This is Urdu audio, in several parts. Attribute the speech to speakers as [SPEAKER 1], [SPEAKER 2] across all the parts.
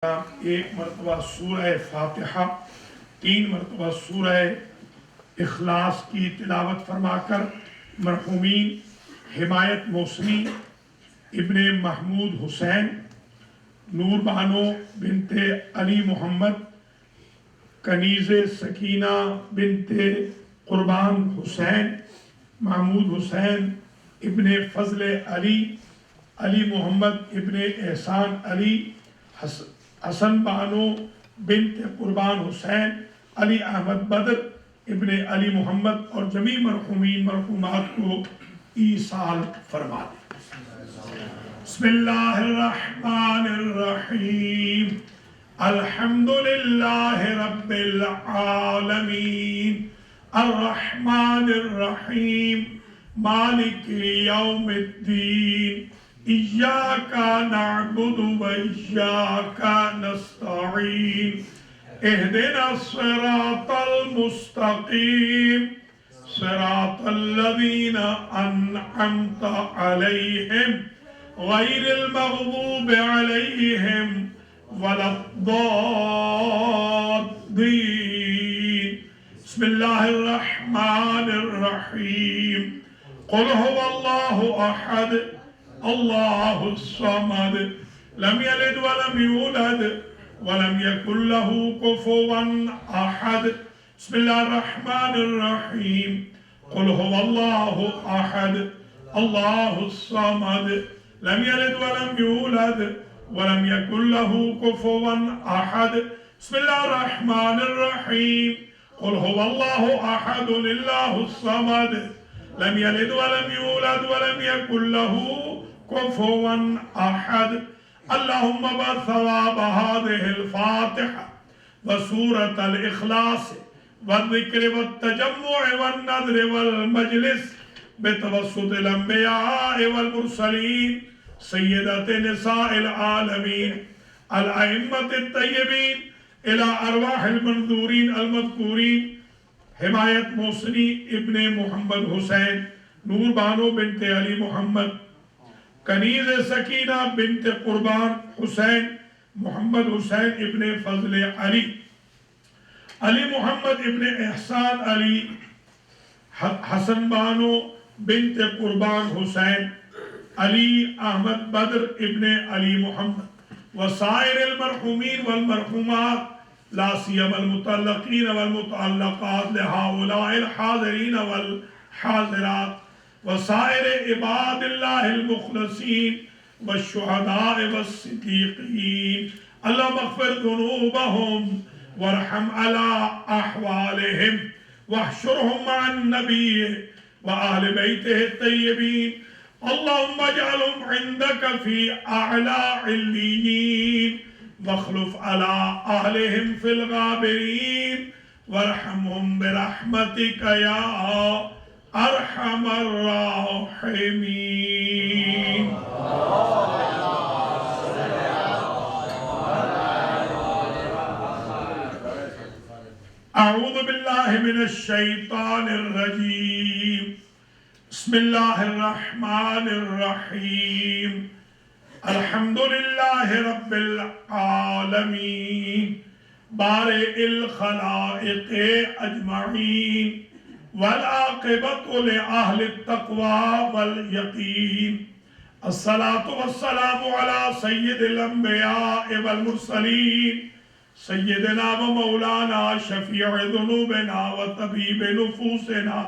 [SPEAKER 1] ایک مرتبہ سورہ فاتحہ 3 مرتبہ سورہ اخلاص کی تلاوت فرما کر مرحومین حمایت محسنی ابن محمود حسین، نور بانو بنت علی محمد، کنیز سکینہ بنت قربان حسین، محمود حسین ابن فضل علی، علی محمد ابن احسان علی، حسن بانو بنت قربان حسین، علی احمد بدر ابن علی محمد اور جمیع مرحومین مرحومات کو ایصال فرما دے۔ بسم اللہ الرحمن الرحیم، الحمدللہ رب العالمین، الرحمن الرحیم، مالک یوم الدین، ایاک نعبد و ایاک نستعین، اہدنا الصراط المستقیم، صراط الذین انعمت علیہم غیر المغضوب علیہم ولا الضالین۔ بسم اللہ الرحمن الرحیم، قل هو اللہ احد اللہ الصمد، لم یلد ولم یولد ولم یکن له کفوا احد۔ بسم اللہ الرحمن الرحیم، قل هو اللہ احد اللہ الصمد، لم یلد ولم یولد ولم یکن له کفوا احد۔ بسم اللہ الرحمن الرحیم، قل هو اللہ احد اللہ الصمد، لم یلد ولم یولد ولم یکن له كفوا أحد۔ اللهم بثواب هذه الفاتحة وسورة الإخلاص والذكر والتجمع والنذر والمجلس بتوسط الأنبياء والمرسلين سيدة نساء العالمين الأئمة الطيبين إلى أرواح المنذورين المذكورين حمایت محسنی ابن محمد حسین، نور بانو بنت علی محمد، کنیز سکینہ بنت قربان حسین، محمد حسین ابن فضل علی، علی محمد ابن احسان علی، حسن بانو بنت قربان حسین، علی احمد بدر ابن علی محمد، وسائر المرحومین والمرحومات، لا سیما المتعلقین والمتعلقات لہؤلاء الحاضرین والحاضرات، وسائر عباد اللہ المخلصین والشہداء والصدیقین، اللہم اغفر ذنوبہم وارحم علی احوالہم واحشرہم مع النبی وآل بیتہ الطیبین، اللہم اجعلہم عندک فی اعلی علیین، واخلف علی اہلہم فی الغابرین، وارحمہم برحمتک یا ارحم الراحمین۔ اعوذ باللہ من الشیطان الرجیم، بسم اللہ الرحمن الرحیم، الحمدللہ رب العالمین، بارئ الخلائق اجمعین، والعاقبۃ لأہل التقوی والیقین، الصلاة والسلام علی سید الانبیاء والمرسلین، سیدنا و مولانا شفیع ذنوبنا و طبیب نفوسنا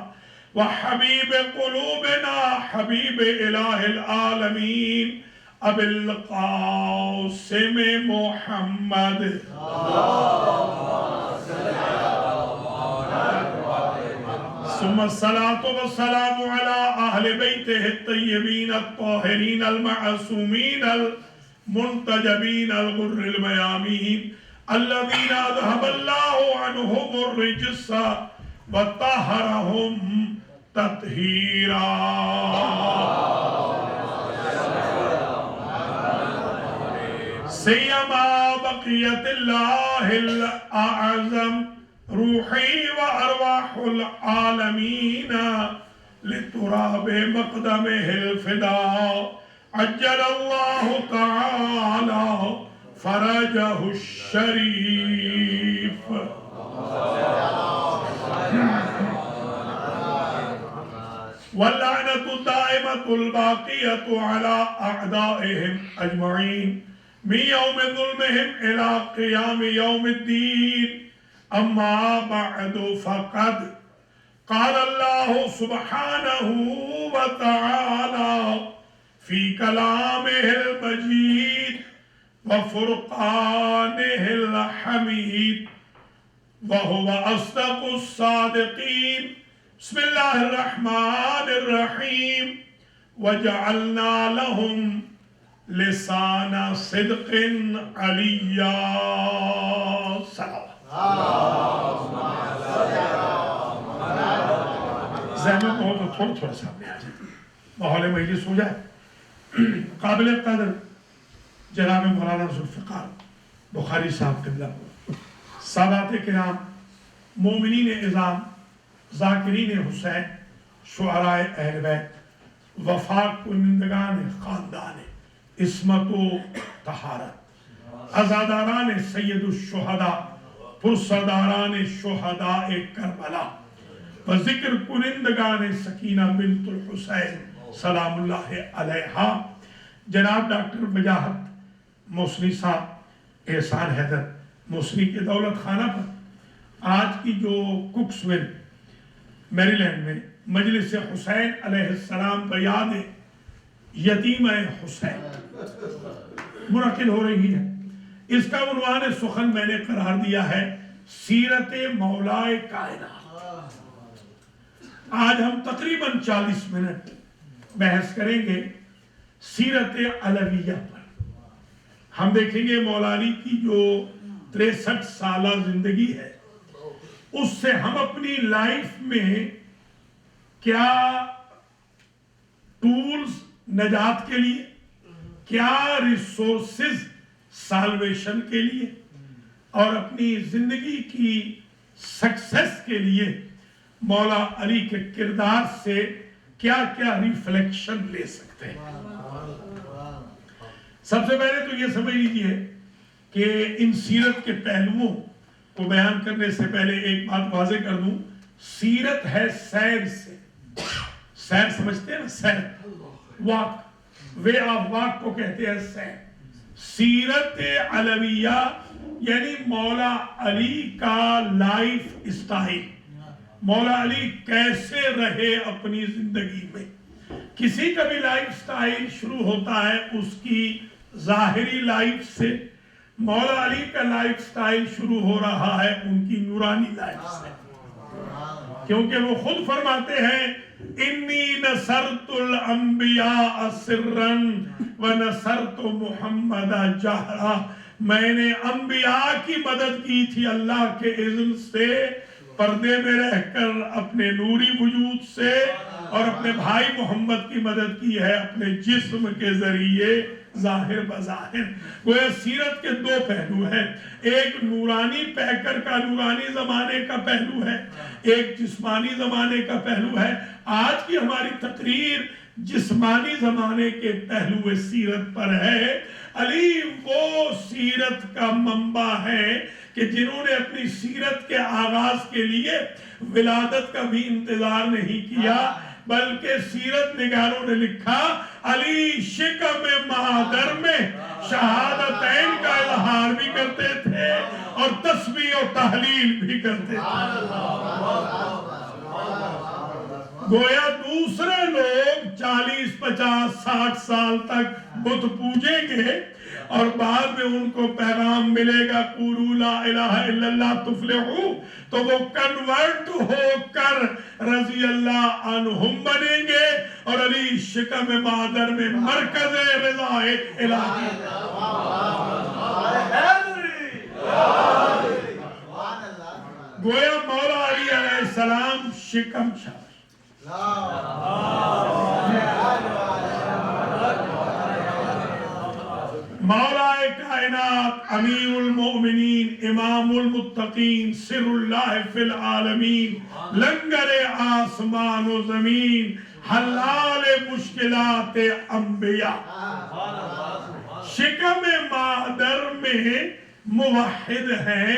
[SPEAKER 1] وحبیب قلوبنا حبیب الہ العالمین ابی القاسم محمد، ثم الصلاة والسلام على أهل بيته الطيبين الطاهرين المعصومين المنتجبين الغر الميامين الذين أذهب الله عنهم الرجس وطهرهم تطهيرا۔ سيما بقية الله الأعظم روحی و ارواح العالمین لتراب مقدمہ الفدا، عجل اللہ تعالی فرجہ الشریف. واللعنة الدائمة الباقية على أعدائهم أجمعين من يوم ظلمهم إلى قيام يوم الدين. أما بعد فقد قال الله سبحانه وتعالى في كلامه المجيد وفرقانه الحميد وهو أصدق الصادقين. بسم الله الرحمن الرحيم. وجعلنا لهم لسان صدق عليا. صلوات. زحمت ہو تو تھوڑا سامنے آ جائے، ماحول مجلس ہو جائے. قابل قدر جناب مولانا ذوالفقار بخاری صاحب قبلہ، سادات کرام، مومنین اعظام، ذاکرین حسین، شعراء اہل بیت، وفاق کنندگان خاندان عصمت و طہارت، عزاداران سید الشہداء، پرسرداران شہداء کربلا، و ذکر کنندگان سکینہ بنت الحسین سلام اللہ علیہا، جناب ڈاکٹر مجاہد موصلی صاحب، احسان حیدر موصلی کے دولت خانہ پر آج کی جو کوکسویل میری لینڈ میں مجلس حسین علیہ السلام بیان یتیمہ حسین منعقد ہو رہی ہے. اس کا عنوان سخن میں نے قرار دیا ہے سیرت مولائے کائنات. آج ہم تقریباً 40 منٹ بحث کریں گے سیرت علویہ پر. ہم دیکھیں گے مولا علی کی جو 63 سالہ زندگی ہے اس سے ہم اپنی لائف میں کیا ٹولز نجات کے لیے، کیا ریسورسز سالویشن کے لیے، اور اپنی زندگی کی سکسیس کے لیے مولا علی کے کردار سے کیا کیا ریفلیکشن لے سکتے ہیں. سب سے پہلے تو یہ سمجھ لیجئے کہ ان سیرت کے پہلوؤں کو بیان کرنے سے پہلے ایک بات واضح کر دوں. سیرت ہے سیر سے. سیر سمجھتے ہیں نا؟ سیر، واک، وے آف واک کو کہتے ہیں سیر. سیرت علویہ یعنی مولا علی کا لائف اسٹائل، مولا علی کیسے رہے اپنی زندگی میں. کسی کا بھی لائف سٹائل شروع ہوتا ہے اس کی ظاہری لائف سے. مولا علی کا لائف سٹائل شروع ہو رہا ہے ان کی نورانی لائف سے، کیونکہ وہ خود فرماتے ہیں انی نصرت الانبیاء سرا ونصرت محمد جہرا. میں نے انبیاء کی مدد کی تھی اللہ کے اذن سے، پردے میں رہ کر اپنے نوری وجود سے، اور اپنے بھائی محمد کی مدد کی ہے اپنے جسم کے ذریعے ظاہر بظاہر. گویا سیرت کے دو پہلو ہیں، ایک نورانی پیکر کا نورانی زمانے کا پہلو ہے، ایک جسمانی زمانے کا پہلو ہے. آج کی ہماری تقریر جسمانی زمانے کے پہلو سیرت پر ہے. علی وہ سیرت کا منبع ہے کہ جنہوں نے اپنی سیرت کے آغاز کے لیے ولادت کا بھی انتظار نہیں کیا، بلکہ سیرت نگاروں نے لکھا علی شکم مادر میں شہادتین کا اظہار بھی کرتے تھے اور تسبیح و تحلیل بھی کرتے تھے. گویا دوسرے لوگ 40 50 60 سال تک بت پوجیں گے اور بعد میں ان کو پیغام ملے گا قولوا لا الہ الا اللہ تفلحوا، تو وہ کنورٹ ہو کر رضی اللہ عنہم بنیں گے اور علی شکم مادر میں مرکز رضا الہی. گویا مولا علی علیہ السلام شکم شاہ. مولا کائنات، امیر المؤمنین، امام المتقین، سر اللہ فی العالمین، لنگر آسمان و زمین، حلال مشکلات انبیاء. شکم مادر میں موحد ہیں،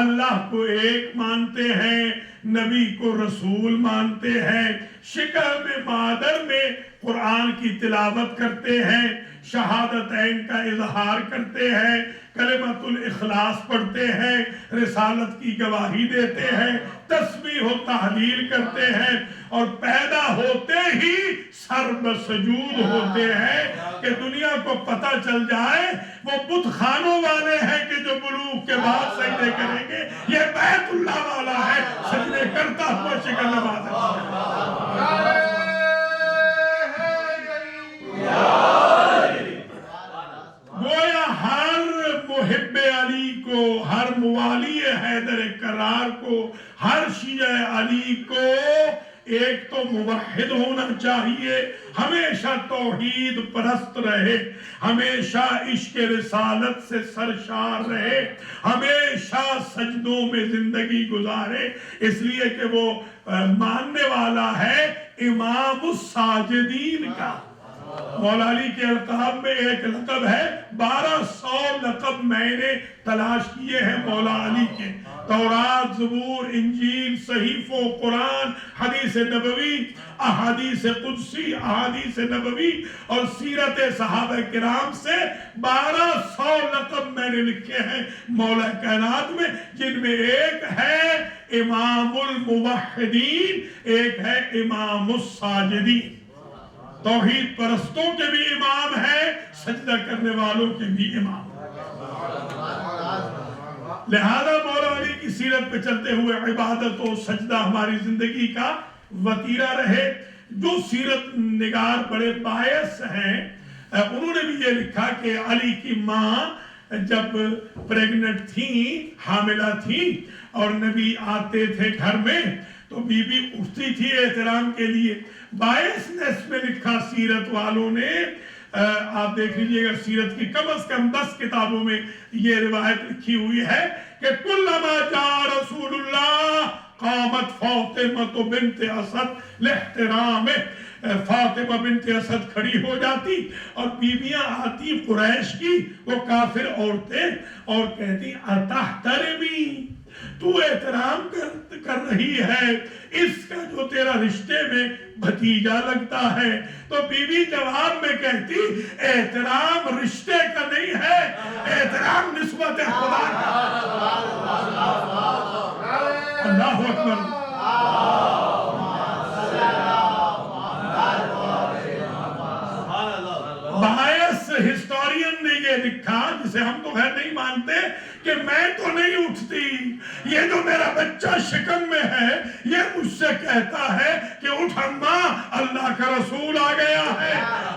[SPEAKER 1] اللہ کو ایک مانتے ہیں، نبی کو رسول مانتے ہیں، شکم مادر میں قرآن کی تلاوت کرتے ہیں، شہادتین کا اظہار کرتے ہیں، کلمۃ الاخلاص پڑھتے ہیں، رسالت کی گواہی دیتے ہیں، تسبیح و تحلیل کرتے ہیں، اور پیدا ہوتے ہی سر بسجود ہوتے ہیں کہ دنیا کو پتہ چل جائے وہ بت خانوں والے ہیں کہ جو بلوغ کے بعد سجدے کریں گے، یہ بیت اللہ والا ہے سجدے کرتا ہوا شکل نماز ہے۔ گویا ہر محب علی کو، ہر موالی حیدر کرار کو، ہر شیعہ علی کو ایک تو موحد ہونا چاہیے، ہمیشہ توحید پرست رہے، ہمیشہ عشق رسالت سے سرشار رہے، ہمیشہ سجدوں میں زندگی گزارے، اس لیے کہ وہ ماننے والا ہے امام الساجدین کا۔ مولا علی کے القاب میں ایک لقب ہے، 1200 لقب میں نے تلاش کیے ہیں مولا علی کے، تورات، زبور، انجیل، صحیف و قرآن، حدیث نبوی، احادیث قدسی، احادیث نبوی اور سیرت صحابہ کرام سے 1200 لقب میں نے لکھے ہیں مولا کائنات میں، جن میں ایک ہے امام الموحدین، ایک ہے امام الساجدین۔ توحید پرستوں کے بھی امام ہے، سجدہ کرنے والوں کے بھی امام ہے۔ لہذا مولا علی کی سیرت پہ چلتے ہوئے عبادت و سجدہ ہماری زندگی کا وتیرہ رہے۔ جو سیرت نگار بڑے باعث ہیں، انہوں نے بھی یہ لکھا کہ علی کی ماں جب پریگننٹ تھیں، حاملہ تھیں، اور نبی آتے تھے گھر میں تو بی بی اٹھتی تھی احترام کے لیے۔ باعث نے اس میں لکھا سیرت والوں نے، آپ دیکھ لیجئے گا سیرت کی کم از کم 10 کتابوں میں یہ روایت لکھی ہوئی ہے کہ کلما جاء رسول اللہ قامت فاطمہ بنت اسد لاحترامہ، فاطمہ بنت اسد کھڑی ہو جاتی اور بیویاں آتی قریش کی، وہ کافر عورتیں، اور کہتی اتحترمی، تو احترام کر رہی ہے اس کا جو تیرا رشتے میں بھتیجا لگتا ہے؟ تو بیوی جواب میں کہتی احترام رشتے کا نہیں ہے، احترام نسبت خدا کا۔ اللہ اکبر۔ باعث ہسٹورین نے یہ لکھا، جسے ہم تو خیر نہیں مانتے، کہ میں تو نہیں اٹھتی، یہ جو میرا بچہ شکم میں ہے یہ مجھ سے کہتا ہے کہ اٹھ اماں، اللہ کا رسول آ گیا ہے۔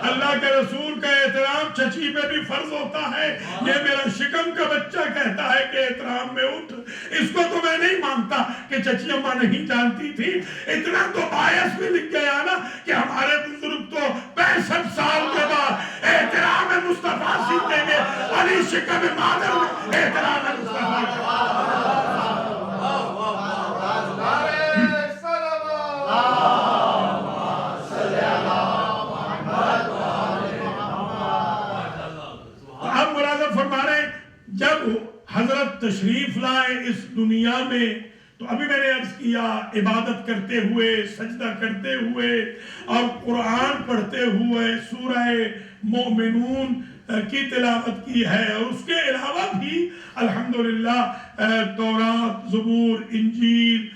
[SPEAKER 1] اللہ کے رسول کا احترام چچی پہ بھی فرض ہوتا ہے، یہ میرا شکم کا بچہ کہتا ہے کہ احترام میں اٹھ۔ اس کو تو میں نہیں مانتا کہ چچی اماں نہیں جانتی تھی۔ اتنا تو باعث بھی لکھ گیا نا کہ ہمارے بزرگ تو 65 سال کے بعد احترام مصطفیٰ سیکھیں گے۔ علی شکم مادر میں احترام مصطفیٰ کا۔ اب ملازم فرما رہے ہیں جب حضرت تشریف لائے اس دنیا میں تو ابھی میں نے عرض کیا عبادت کرتے ہوئے، سجدہ کرتے ہوئے اور قرآن پڑھتے ہوئے سورہ مومنون کی تلاوت کی ہے، اور اس کے علاوہ بھی الحمدللہ تورات، زبور، انجیل،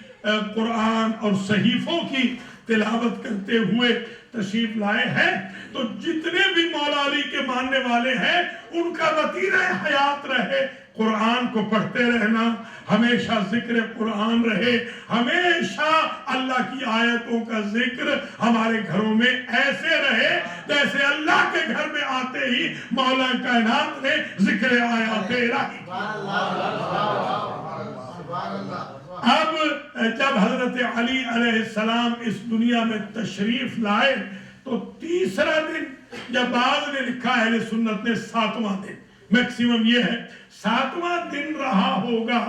[SPEAKER 1] قرآن اور صحیفوں کی تلاوت کرتے ہوئے تشریف لائے ہیں۔ تو جتنے بھی مولا علی کے ماننے والے ہیں ان کا وتیرہ حیات رہے قرآن کو پڑھتے رہنا، ہمیشہ ذکر قرآن رہے، ہمیشہ اللہ کی آیتوں کا ذکر ہمارے گھروں میں ایسے رہے جیسے اللہ کے گھر میں آتے ہی مولا کائنات نے ذکر آیات الہی۔ اب جب حضرت علی علیہ السلام اس دنیا میں تشریف لائے تو تیسرا دن، جب بعض نے لکھا اہل سنت نے 7واں دن، میکسیمم یہ ہے 7واں دن رہا ہوگا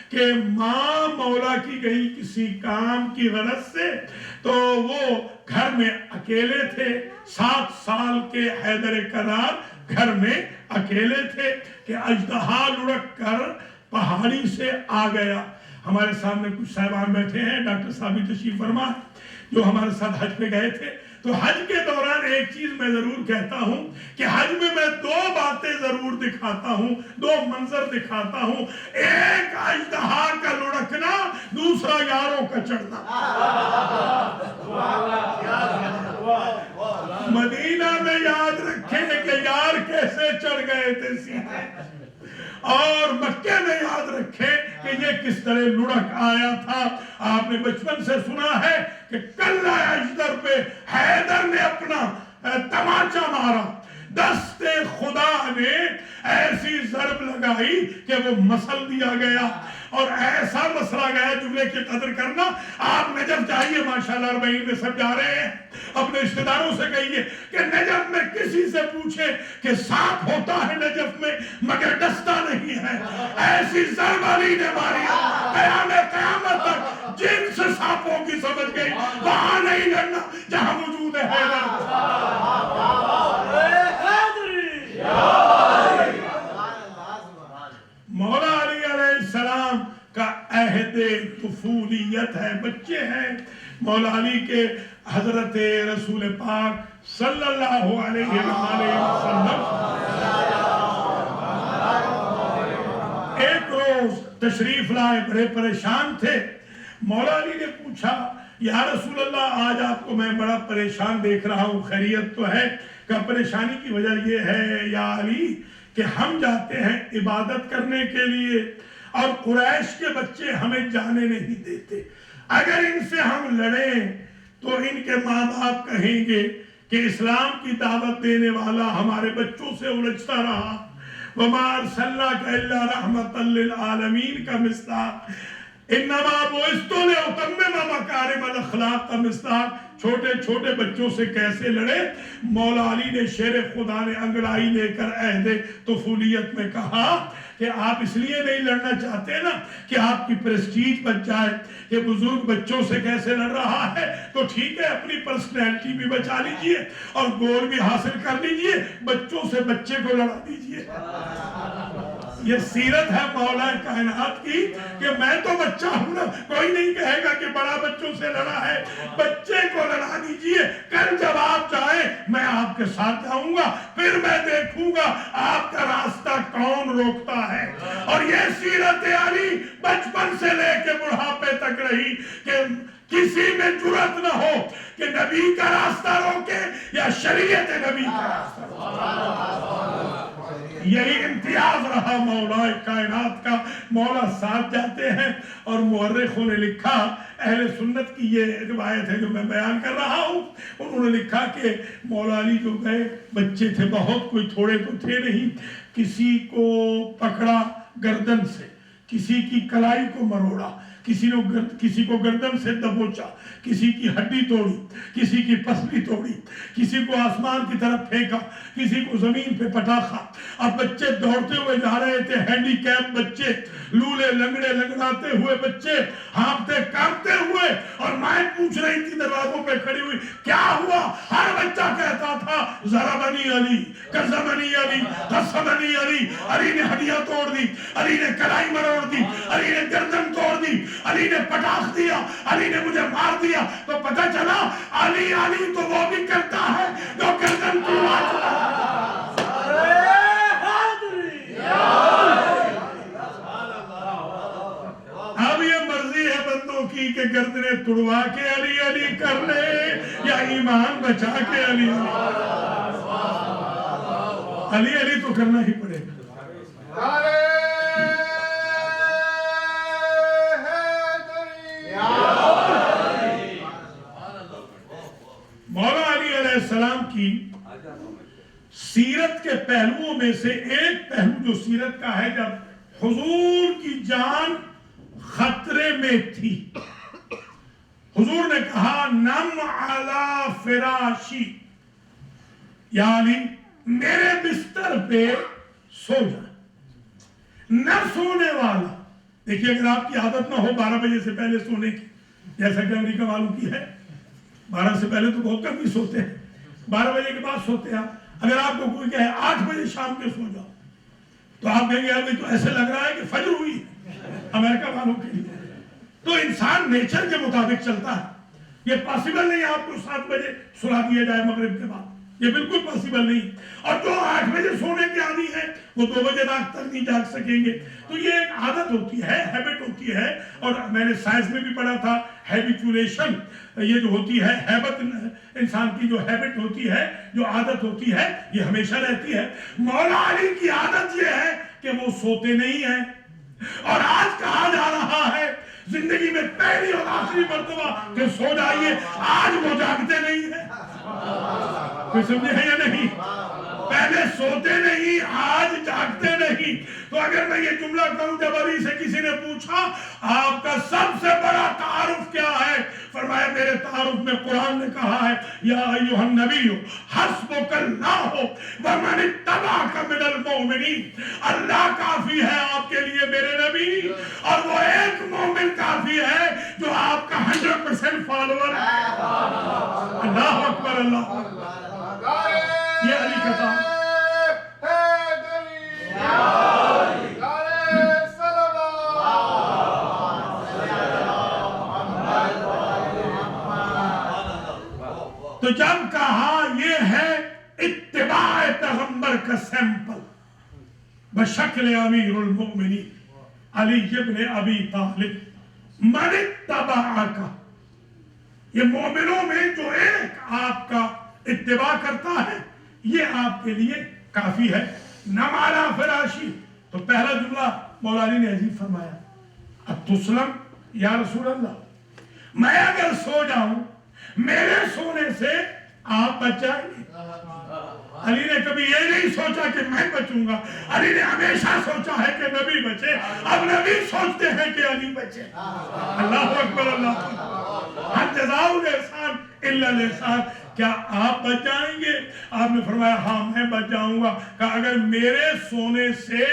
[SPEAKER 1] کہ ماں مولا کی گئی کسی کام کی غرض سے، تو وہ گھر میں اکیلے تھے۔ 7 سال کے حیدر کرار گھر میں اکیلے تھے کہ اژدہا لڑک کر پہاڑی سے آ گیا. ہمارے سامنے کچھ صاحبان بیٹھے ہیں، ڈاکٹر صاحب بھی تشریف فرما جو ہمارے ساتھ حج پہ گئے تھے. تو حج کے دوران ایک چیز میں ضرور کہتا ہوں کہ حج میں 2 باتیں ضرور دکھاتا ہوں، 2 منظر دکھاتا ہوں. ایک اژدہا کا لڑکنا، دوسرا یاروں کا چڑھنا. مدینہ میں یاد رکھیں کہ یار کیسے چڑھ گئے تھے سیدھے، اور مکے میں یاد رکھیں کہ یہ کس طرح لڑک آیا تھا. آپ نے بچپن سے سنا ہے کہ کلہ اجدر پہ حیدر نے اپنا تماچا مارا، دست خدا نے ایسی ضرب لگائی کہ وہ مسل دیا گیا، اور ایسا مسلا گیا. جملے کی قدر کرنا. آپ نجف جائیے، ماشاءاللہ 40 میں سب جا رہے ہیں، اپنے رشتہ داروں سے کہیے کہ نجف میں کسی سے پوچھے کہ سانپ ہوتا ہے نجف میں مگر ڈستا نہیں ہے. ایسی ضرب علی نے ماری قیامت تک جن سے سانپوں کی سمجھ گئی وہاں نہیں لڑنا جہاں موجود ہے حیدر. مولا علی علیہ السلام کا عہد طفولیت ہے، بچے ہیں. مولا علی کے حضرت رسول پاک صلی اللہ علیہ وسلم ایک روز تشریف لائے، بڑے پریشان تھے. مولا علی نے پوچھا یا رسول اللہ آج آپ کو میں بڑا پریشان دیکھ رہا ہوں، خیریت تو ہے؟ کہ پریشانی کی وجہ یہ ہے یا علی کہ ہم جاتے ہیں عبادت کرنے کے لیے اور قریش کے بچے ہمیں جانے نہیں دیتے. اگر ان سے ہم لڑیں تو ان کے ماں باپ کہیں گے کہ اسلام کی دعوت دینے والا ہمارے بچوں سے الجھتا رہا. وَمَا أَرْسَلْنَاكَ إِلَّا رَحْمَةً لِلْعَالَمِينَ کا مصداق، انما بُعِثْتُ لِأُتَمِّمَ مَكَارِمَ الْأَخْلَاقِ کا مصداق. چھوٹے چھوٹے بچوں سے کیسے لڑے؟ مولا علی نے شیر خدا نے انگڑائی لے کر عہد طفولیت میں کہا کہ آپ اس لیے نہیں لڑنا چاہتے نا کہ آپ کی پریسٹیج بچ جائے کہ بزرگ بچوں سے کیسے لڑ رہا ہے، تو ٹھیک ہے اپنی پرسنالٹی بھی بچا لیجئے اور گول بھی حاصل کر لیجئے، بچوں سے بچے کو لڑا دیجئے. یہ سیرت ہے مولا کائنات کی کہ میں تو بچہ ہوں نا، کوئی نہیں کہے گا کہ بڑا بچوں سے لڑا ہے، بچے کو لڑا دیجئے. کل جب آپ جائیں میں آپ کے ساتھ جاؤں گا، پھر میں دیکھوں گا آپ کا راستہ کون روکتا ہے. اور یہ سیرت علی بچپن سے لے کے بڑھاپے تک رہی کہ کسی میں جرات نہ ہو کہ نبی کا راستہ روکے یا شریعت نبی کا راستہ روکے. یہی امتیاز رہا مولا کائنات کا. مولا ساتھ جاتے ہیں، اور مورخوں نے لکھا، اہل سنت کی یہ روایت ہے جو میں بیان کر رہا ہوں، انہوں نے لکھا کہ مولا علی جو گئے بچے تھے بہت، کوئی تھوڑے تو تھے نہیں. کسی کو پکڑا گردن سے، کسی کی کلائی کو مروڑا، کسی کو گردن سے دبوچا، کسی کی ہڈی توڑی، کسی کی پسلی توڑی، کسی کو آسمان کی طرف پھینکا، کسی کو زمین پہ پٹاخا. اب بچے دوڑتے ہوئے جا رہے تھے، ہینڈی کیپ بچے، لولے لنگڑے لنگڑاتے ہوئے بچے، ہانپتے کانپتے ہوئے. اور مائیں پوچھ رہی تھی دروازوں پہ کھڑی ہوئی کیا ہوا؟ ہر بچہ کہتا تھا ضربنی علی، کذبنی علی، غصبنی علی. علی نے ہڈیاں توڑ دی، علی نے کلائی مروڑ دی، علی نے گردن توڑ دی، علی نے پٹاخ دیا، علی نے مجھے مار دیا. تو پتہ چلا علی علی تو وہ بھی کرتا ہے جو گردن توڑا چلا. اب یہ مرضی ہے بندوں کی کہ گردنیں توڑوا کے علی علی کر لے یا ایمان بچا کے علی علی علی تو کرنا ہی پڑے گا. مولا علی علیہ السلام کی سیرت کے پہلوؤں میں سے ایک پہلو جو سیرت کا ہے، جب حضور کی جان خطرے میں تھی، حضور نے کہا نم علی فراشی، یا علی میرے بستر پہ سو جا. نہ سونے والا، دیکھیے اگر آپ کی عادت نہ ہو 12 بجے سے پہلے سونے کی، جیسا کہ امریکہ والوں کی ہے، 12 سے پہلے تو بہت کم ہی سوتے ہیں، 12 بجے کے بعد سوتے ہیں. اگر آپ کو کوئی کہے 8 بجے شام کے سو جاؤ تو آپ کہیں گے یار تو ایسے لگ رہا ہے کہ فجر ہوئی ہے امریکہ والوں کے لیے. تو انسان نیچر کے مطابق چلتا ہے. یہ پاسبل نہیں آپ کو 7 بجے سلا دیا جائے مغرب کے بعد, یہ بالکل پاسبل نہیں. اور جو 8 بجے سونے کے عادی ہیں وہ 2 بجے رات تک نہیں جاگ سکیں گے. تو یہ ایک عادت ہوتی ہے, ہیبٹ ہوتی ہے. اور میں نے سائنس میں بھی پڑھا تھا ہیبیچولیشن, یہ جو ہوتی ہے ہیبت, انسان کی جو ہیبٹ ہوتی ہے, جو عادت ہوتی ہے, یہ ہمیشہ رہتی ہے. مولا علی کی عادت یہ ہے کہ وہ سوتے نہیں ہیں. اور آج کہا جا رہا ہے زندگی میں پہلی اور آخری مرتبہ کہ سو جائیے, آج وہ جاگتے نہیں ہیں. کوئی سمجھے ہے یا نہیں؟ پہلے سوتے نہیں, آج جاگتے نہیں. تو اگر میں یہ جملہ کہوں, جب علی سے کسی نے پوچھا آپ کا سب سے بڑا تعارف کیا ہے, فرمایا میرے تعارف میں قرآن نے کہا ہے یا ایھا النبی حسبک اللہ ومن اتبعک من المؤمنین. اللہ کافی ہے آپ کے لیے میرے نبی, اور وہ ایک مومن کافی ہے جو آپ کا 100% فالوور ہے. اللہ اکبر, اللہ اکبر. یہ علی کا تعارف. تو جب کہا یہ ہے اتباع پیغمبر کا سیمپل بشکل امیر المؤمنین علی ابن ابی طالب من اتبعک, یہ مومنوں میں جو ایک آپ کا اتباع کرتا ہے یہ آپ کے لیے کافی ہے. نمالا فراشی, تو پہلا جملہ مولا علی نے عجیب فرمایا, اب تسلم یا رسول اللہ, میں اگر سو جاؤں میرے سونے سے آپ بچ جائیں گے. علی نے کبھی یہ نہیں سوچا کہ میں بچوں گا, علی نے ہمیشہ سوچا ہے کہ نبی بچے. اب نبی سوچتے ہیں کہ علی بچے. اللہ اکبر, اللہ اکبر. ہر جزاء الاحسان الا الاحسان. کیا آپ بچ جائیں گے؟ آپ نے فرمایا ہاں میں بچ جاؤں گا. کہا اگر میرے سونے سے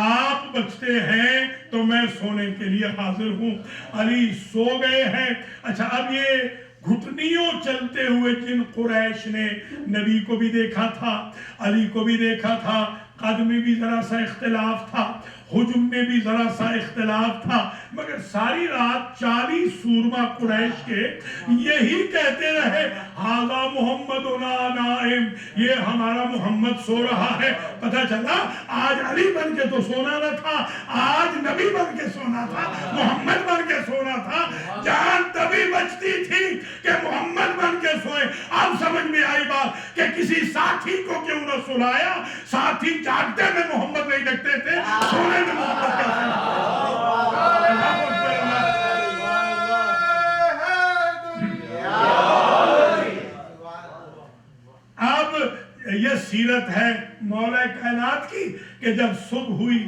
[SPEAKER 1] آپ بچتے ہیں تو میں سونے کے لیے حاضر ہوں. علی سو گئے ہیں. اچھا, اب یہ گھٹنیوں چلتے ہوئے جن قریش نے نبی کو بھی دیکھا تھا, علی کو بھی دیکھا تھا, قد میں بھی ذرا سا اختلاف تھا, حجم میں بھی ذرا سا اختلاف تھا, مگر ساری رات 40 سورما قریش کے یہی کہتے رہے ھذا محمدنا نائم, یہ ہمارا محمد سو رہا ہے. پتہ چلا آج علی بن کے تو سونا نہ تھا, آج نبی بن کے سونا تھا, محمد بن کے سونا تھا. جان تبھی بچتی تھی کہ محمد بن کے سوئے. اب سمجھ میں آئی بات کہ کسی ساتھی کو کیوں نہ سلایا. ساتھی جاگتے میں محمد نہیں دیکھتے تھے, سونے میں محمد کا اب یہ سیرت ہے مولا کائنات کی کہ جب صبح ہوئی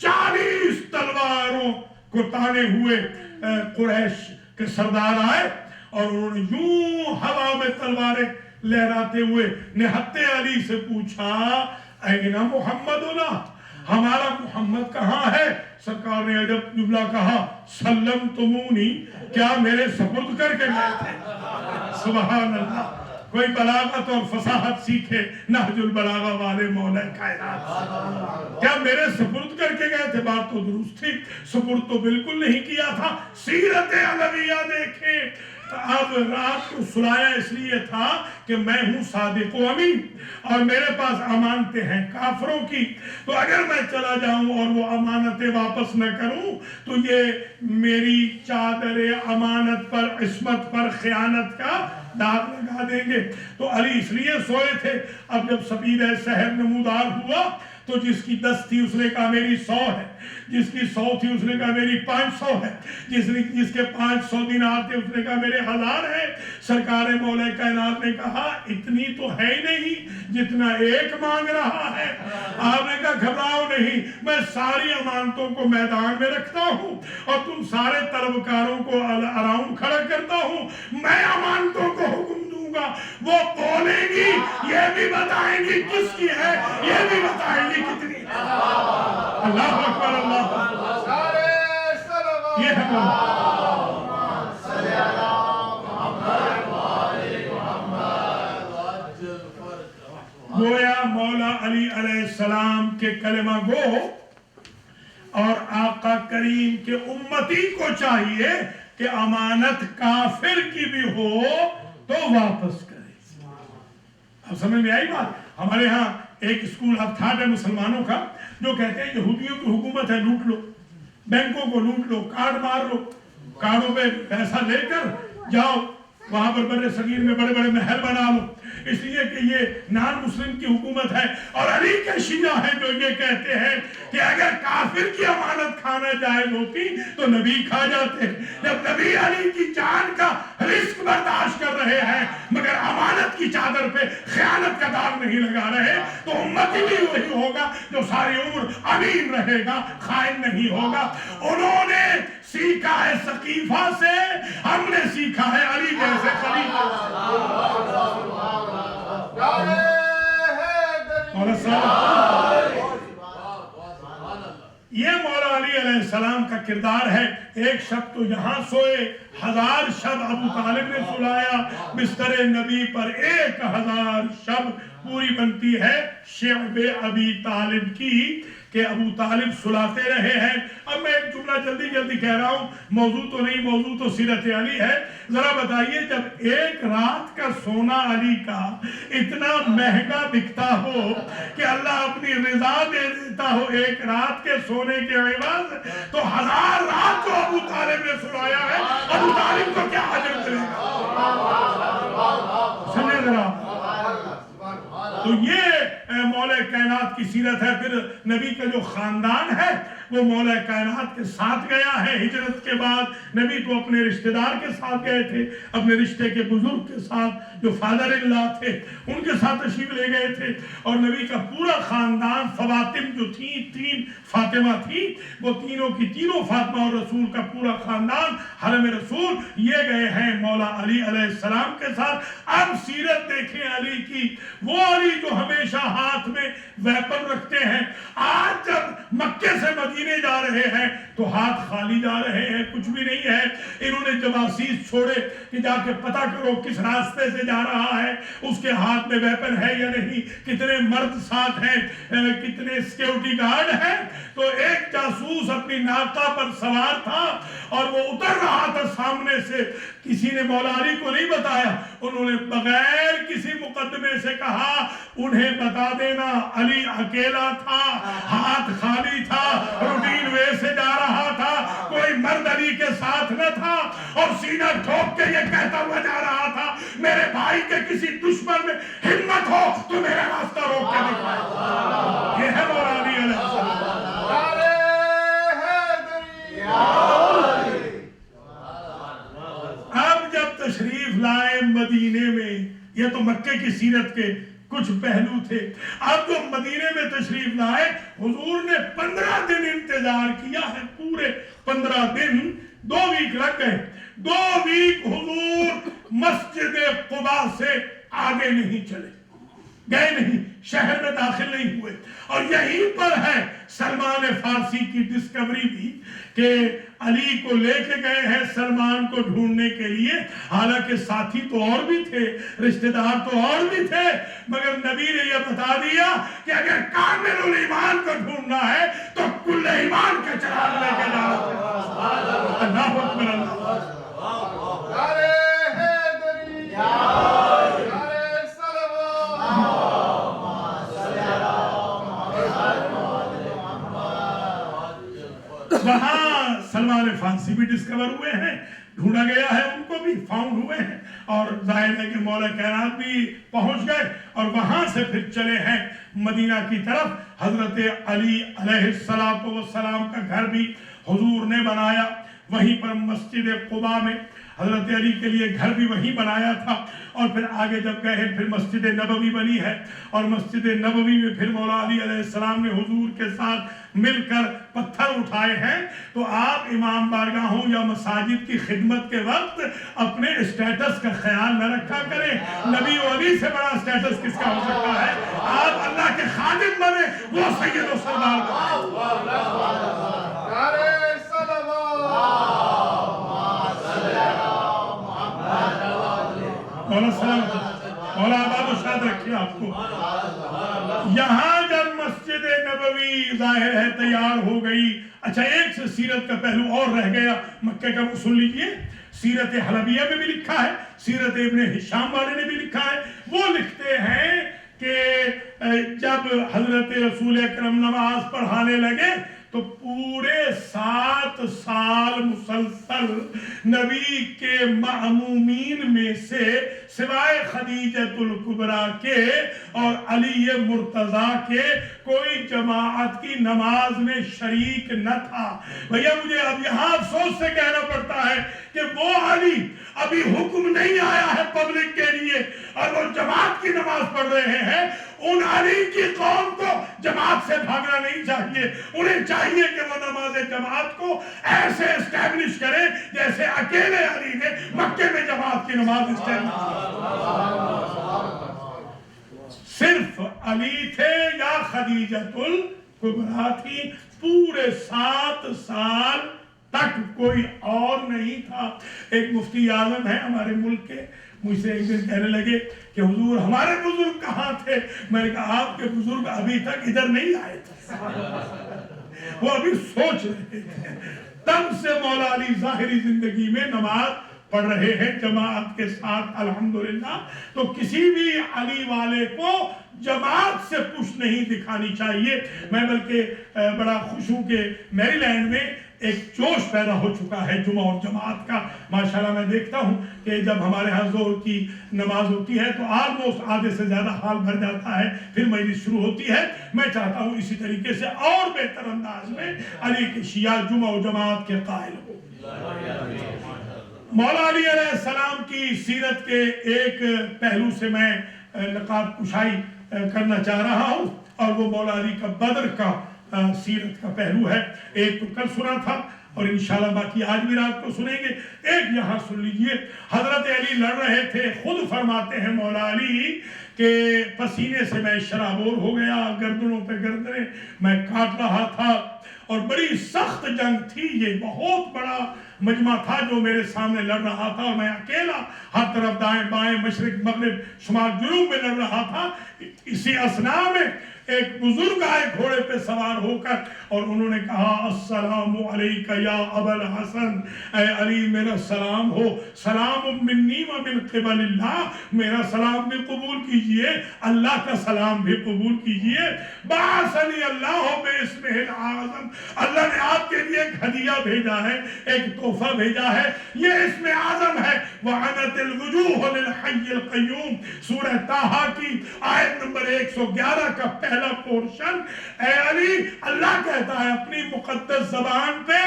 [SPEAKER 1] 40 تلواروں کو تانے ہوئے قریش کے سردار آئے اور انہوں نے یوں ہوا میں تلواریں لہراتے ہوئے نہتے علی سے پوچھا اینا محمدنا, ہمارا محمد کہاں ہے؟ سرکار نے عجب جملہ کہا سلمتمونی, کیا میرے سپرد کر کے گئے تھے. سبحان اللہ. کوئی بلاغت اور فصاحت سیکھے نہج البلاغہ والے مولا کائنات. کیا میرے سپرد کر کے گئے تھے؟ بات تو درست تھی, سپرد تو بالکل نہیں کیا تھا. سیرت علویہ دیکھیں. اب رات کو سلایا اس لیے تھا کہ میں ہوں صادق و امین اور میرے پاس امانتیں ہیں کافروں کی. تو اگر میں چلا جاؤں اور وہ امانتیں واپس نہ کروں تو یہ میری چادر امانت پر, عصمت پر خیانت کا داغ لگا دیں گے. تو علی اس لیے سوئے تھے. اب جب سپیدہ سحر نمودار ہوا تو جس کی 10 تھی اس نے کہا میری 100 ہے, جس کی 100 تھی اس نے کہا میری 500 ہے, جس کے 500 دینار تھے اس نے کہا میرے 1000 ہے. سرکار مولا کائنات نے کہا اتنی تو ہے ہی نہیں جتنا ایک مانگ رہا ہے. آپ نے کہا گھبراؤ نہیں, میں ساری امانتوں کو میدان میں رکھتا ہوں اور تم سارے طلبکاروں کو اراؤنڈ کھڑا کرتا ہوں. میں امانتوں کو حکم دوں گا, وہ بولیں گی, یہ بھی بتائیں گی کس کی ہے, یہ بھی بتائیں گی کتنی. اللہ اکبر, اللہ یہ ہے گویا علی علیہ السلام کے کلمہ گو اور آقا کریم کے امتی کو چاہیے کہ امانت کافر کی بھی ہو تو واپس کرے۔ اب سمجھ میں آئی بات؟ ہمارے ہاں ایک اسکول آف تھاٹ ہے مسلمانوں کا جو کہتے ہیں یہودیوں کی حکومت ہے، لوٹ لو، بینکوں کو لوٹ لو، کارڈ مار لو، کارڈوں پہ پیسہ لے کر جاؤ، وہاں پر بڑے صغیر میں بڑے بڑے محل بنا لو، اس لیے کہ یہ نان مسلم کی حکومت ہے۔ اور علی کے شیعہ ہیں جو یہ کہتے ہیں کہ اگر کافر کی امانت کھانا جائز ہوتی تو نبی کھا جاتے۔ جب نبی علی کی جان کا رزق برداشت کر رہے ہیں مگر امانت کی چادر پہ خیانت کا داغ نہیں لگا رہے تو امتی بھی وہی ہوگا جو ساری عمر امین رہے گا، خائن نہیں ہوگا۔ انہوں نے سیکھا ہے ثقیفہ سے، ہم نے سیکھا ہے علی جیسے خلیفہ سے۔ یہ مولا علی علیہ السلام کا کردار ہے۔ ایک شب تو یہاں سوئے، 1000 شب ابو طالب نے سلایا بستر نبی پر، 1000 شب پوری بنتی ہے شعب ابی طالب کی کہ ابو طالب سلاتے رہے ہیں۔ اب میں ایک جملہ جلدی جلدی کہہ رہا ہوں، موضوع تو نہیں، موضوع تو سیرت علی ہے۔ ذرا بتائیے جب ایک رات کا سونا علی کا اتنا مہنگا بکتا ہو کہ اللہ اپنی رضا دے دیتا ہو ایک رات کے سونے کے عوض، تو 1000 رات کو ابو طالب نے سلایا ہے، ابو طالب کو کیا اجر ملے گا؟ سمجھے ذرا؟ تو یہ مولا کائنات کی سیرت ہے۔ پھر نبی کا جو خاندان ہے وہ مولا کائنات کے ساتھ گیا ہے۔ ہجرت کے بعد نبی تو اپنے رشتہ دار کے ساتھ گئے تھے، اپنے رشتے کے بزرگ کے ساتھ جو فادر اللہ تھے ان کے ساتھ تشریف لے گئے تھے، اور نبی کا پورا خاندان، فواطم جو تھیں، 3 فاطمہ تھیں، وہ تینوں کی تینوں فاطمہ اور رسول کا پورا خاندان حرم رسول یہ گئے ہیں مولا علی علیہ السلام کے ساتھ۔ اب سیرت دیکھیں علی کی، وہ علی جو ہمیشہ ہاتھ میں ویپن رکھتے ہیں، آج جب مکے سے مدینے جا رہے ہیں تو ہاتھ خالی جا رہے ہیں، کچھ بھی نہیں ہے۔ انہوں نے جواسیس چھوڑے کہ جا کے پتہ کرو کس راستے سے جا رہا ہے، اس کے ہاتھ میں ویپن ہے یا نہیں، کتنے مرد ساتھ ہیں، کتنے سیکیورٹی گارڈ ہیں۔ تو ایک جاسوس اپنی ناقہ پر سوار تھا اور وہ اتر رہا تھا سامنے سے، کسی نے مولا علی کو نہیں بتایا، انہوں نے بغیر کسی مقدمے سے کہا انہیں بتا دینا علی اکیلا تھا، ہاتھ خالی تھا، روٹین وے سے جا رہا تھا، کوئی مرد علی کے ساتھ نہ تھا، اور سینہ ٹھوک کے یہ کہتا ہوا جا رہا تھا میرے بھائی کے کسی دشمن میں ہمت ہو تو میرا راستہ روک کے دکھائے۔ یہ ہے مولا علی علیہ السلام۔ اب جب تشریف لائے مدینے میں، یہ تو مکے کی سیرت کے کچھ پہلو تھے، اب جو مدینے میں تشریف لائے حضور نے 15 دن انتظار کیا ہے، پورے 15 دن، 2 ویک لگ گئے، 2 ویک حضور مسجد قباء سے آگے نہیں چلے، گئے نہیں، شہر میں داخل نہیں ہوئے۔ اور یہیں پر ہے سلمان فارسی کی ڈسکوری بھی کہ علی کو لے کے گئے ہیں سلمان کو ڈھونڈنے کے لیے، حالانکہ ساتھی تو اور بھی تھے، رشتہ دار تو اور بھی تھے، مگر نبی نے یہ بتا دیا کہ اگر کامل الایمان کو ڈھونڈنا ہے تو کل ایمان کا چراغ لے کے جانا ہے۔ اللہ اکبر، اللہ وہاں سلمان فارسی بھی ڈسکور ہوئے ہیں، ڈھونڈا گیا ہے، ان کو بھی فاؤنڈ ہوئے ہیں، اور ظاہر ہے کہ مولا کائنات بھی پہنچ گئے، اور وہاں سے پھر چلے ہیں مدینہ کی طرف۔ حضرت علی علیہ السلام کا گھر بھی حضور نے بنایا، وہیں پر مسجد قباء میں حضرت علی کے لیے گھر بھی وہیں بنایا تھا، اور پھر آگے جب گئے ہیں پھر مسجد نبوی بنی ہے، اور مسجد نبوی میں پھر مولا علی علیہ السلام نے حضور کے ساتھ مل کر پتھر اٹھائے ہیں۔ تو آپ امام بارگاہوں یا مساجد کی خدمت کے وقت اپنے اسٹیٹس کا خیال نہ رکھا کریں، نبی و علی سے بڑا اسٹیٹس کس کا ہو سکتا ہے؟ آپ اللہ کے خادم بنے، وہ سید و سردار بنے۔ مولا سلامت، مولا آباد و شاد رکھیے آپ کو۔ یہاں جب مسجد نبوی ظاہر ہے تیار ہو گئی، اچھا ایک سے سیرت کا پہلو اور رہ گیا مکہ کا، وہ سن لیجئے۔ سیرت حلبیہ میں بھی لکھا ہے، سیرت ابن ہشام والے نے بھی لکھا ہے، وہ لکھتے ہیں کہ جب حضرت رسول اکرم نماز پڑھانے لگے تو پورے 7 سال مسلسل نبی کے معمومین میں سے سوائے خدیجۃ الکبریٰ کے اور علی مرتضیٰ کے کوئی جماعت کی نماز میں شریک نہ تھا۔ بھیا مجھے اب یہاں افسوس سے کہنا پڑتا ہے کہ وہ علی ابھی حکم نہیں آیا ہے پبلک کے لیے اور وہ جماعت کی نماز پڑھ رہے ہیں، ان علی کی قوم کو جماعت سے بھاگنا نہیں چاہیے، انہیں چاہیے کہ وہ نماز جماعت کو ایسے اسٹیبلش کریں جیسے اکیلے علی نے مکے میں جماعت کی نماز اسٹیبلش کی۔ صرف علی تھے یا خدیجۃ الکبریٰ تھی، پورے 7 سال تک کوئی اور نہیں تھا۔ ایک مفتی اعظم ہے ہمارے ملک کے، مجھ سے ایک دن کہنے لگے کہ حضور ہمارے بزرگ کہاں تھے؟ میں نے کہا آپ کے بزرگ ابھی تک ادھر نہیں آئے تھے، وہ ابھی سوچ رہے تھے۔ تب سے مولا علی ظاہری زندگی میں نماز پڑھ رہے ہیں جماعت کے ساتھ الحمدللہ۔ تو کسی بھی علی والے کو جماعت سے پش نہیں دکھانی چاہیے۔ میں بلکہ بڑا خوش ہوں کہ میری لینڈ میں ایک جوش پیدا ہو چکا ہے جمعہ اور جماعت کا۔ ماشاءاللہ میں دیکھتا ہوں کہ جب ہمارے ہاں ظہر کی نماز ہوتی ہے تو آلموسٹ آدھے سے زیادہ ہال بھر جاتا ہے، پھر مجلس شروع ہوتی ہے۔ میں چاہتا ہوں اسی طریقے سے اور بہتر انداز میں علی کے شیعہ جمعہ و جماعت کے قائل ہو۔ مولا علی علیہ السلام کی سیرت کے ایک پہلو سے میں نقاب کشائی کرنا چاہ رہا ہوں، اور وہ مولا علی کا بدر کا سیرت کا پہلو ہے۔ ایک تو کل سنا تھا اور انشاءاللہ باقی آج بھی رات کو سنیں گے۔ ایک یہاں سن لیجئے، حضرت علی لڑ رہے تھے، خود فرماتے ہیں مولا علی کہ پسینے سے میں شرابور ہو گیا، گردنوں پہ گردنیں میں کاٹ رہا تھا، اور بڑی سخت جنگ تھی، یہ بہت بڑا مجمع تھا جو میرے سامنے لڑ رہا تھا، اور میں اکیلا ہر طرف دائیں بائیں مشرق مغرب شمال جنوب میں لڑ رہا تھا۔ اسی اثناء میں ایک بزرگ آئے گھوڑے پہ سوار ہو کر، اور انہوں نے کہا السلام علیکہ یا ابا الحسن، اے علی میرا سلام ہو، سلام منی و من قبل اللہ، میرا سلام بھی قبول کیجئے، اللہ کا سلام بھی قبول کیجئے۔ بعثنی اللہ باسمہ الاعظم، اللہ نے آپ کے لیے ایک ہدیہ بھیجا ہے، ایک تحفہ بھیجا ہے، یہ اسم اعظم ہے۔ وعنت الوجوہ للحی القیوم، سورہ طٰہٰ کی آیت نمبر 111 کا پہلا پورشن۔ اے علی، اللہ کہتا ہے اپنی مقدس زبان پہ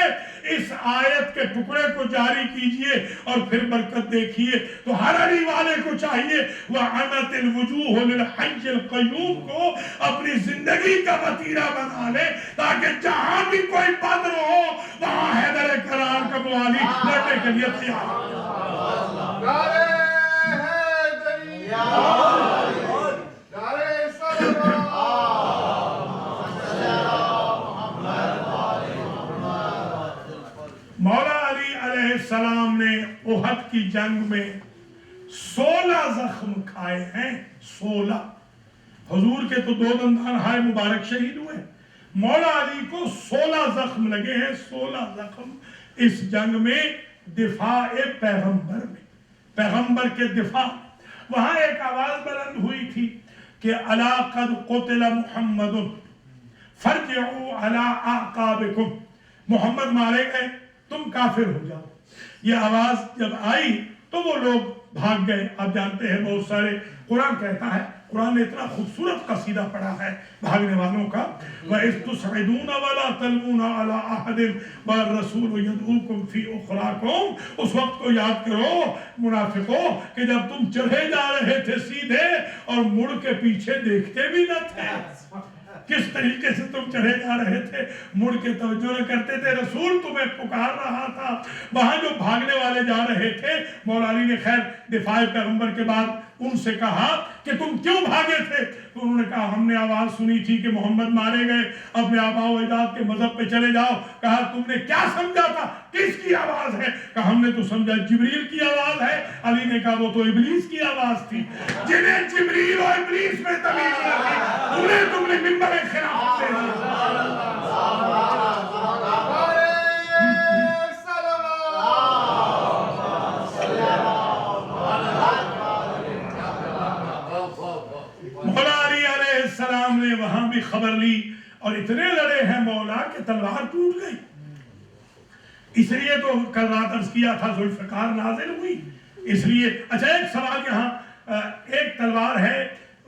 [SPEAKER 1] اس آیت کے ٹکڑے کو جاری کیجئے اور پھر برکت دیکھیے۔ تو ہر علی والے کو چاہیے وعنت الوجوہ للحی القیوم کو اپنی زندگی کا وتیرہ بنا لے، تاکہ جہاں بھی کوئی بدر ہو وہاں حیدر کرار کا موالی لڑنے کے لیے تیار ہو۔ مولا علی علیہ السلام نے احد کی جنگ میں 16 زخم کھائے ہیں، 16۔ حضور کے تو 2 دندان ہائے مبارک شہید ہوئے، مولا علی کو 16 زخم لگے ہیں، 16 زخم اس جنگ میں دفاع پیغمبر میں، پیغمبر کے دفاع۔ وہاں ایک آواز بلند ہوئی تھی کہ الا قد قتل محمد فرجعوا علی اعقابکم، محمد مارے گئے، تم کافر ہو جاؤ۔ یہ آواز جب آئی تو وہ لوگ بھاگ گئے۔ آپ جانتے ہیں بہت سارے، قرآن کہتا ہے، قرآن نے اتنا خوبصورت قصیدہ پڑھا ہے بھاگنے والوں کا، وَإِذْ تُصْعِدُونَ وَلَا تَلْوُونَ عَلَىٰ أَحَدٍ وَالرَّسُولُ يَدْعُوكُمْ فِي أُخْرَاكُمْ۔ اس وقت کو یاد کرو منافقوں کہ جب تم چڑھے جا رہے تھے سیدھے اور مڑ کے پیچھے دیکھتے بھی نہ تھے۔ کس طریقے سے تم چڑھے جا رہے تھے، مڑ کے توجہ نہ کرتے تھے، رسول تمہیں پکار رہا تھا۔ وہاں جو بھاگنے والے جا رہے تھے، مولا علی نے خیر دفاع پیغمبر کے بعد ان سے کہا کہ تم کیوں بھاگے تھے؟ تو انہوں نے کہا ہم نے آواز سنی تھی کہ محمد مارے گئے، اپنے آباء و اجداد کے مذہب پہ چلے جاؤ۔ کہا تم نے کیا سمجھا تھا، کس کی آواز ہے؟ کہا ہم نے تو سمجھا جبریل کی آواز ہے۔ علی نے کہا وہ تو ابلیس کی آواز تھی۔ جنہیں جبریل اور ابلیس میں تمیز نہ تھی، انہیں تم نے منبر خلافت دے دیا۔ مولا علی علیہ السلام نے وہاں بھی خبر لی اور اتنے لڑے ہیں مولا کہ تلوار ٹوٹ گئی۔ اس لیے تو کل رات عرض کیا تھا ذوالفقار نازل ہوئی، اس لیے۔ اچھا ایک سوال یہاں، ایک تلوار ہے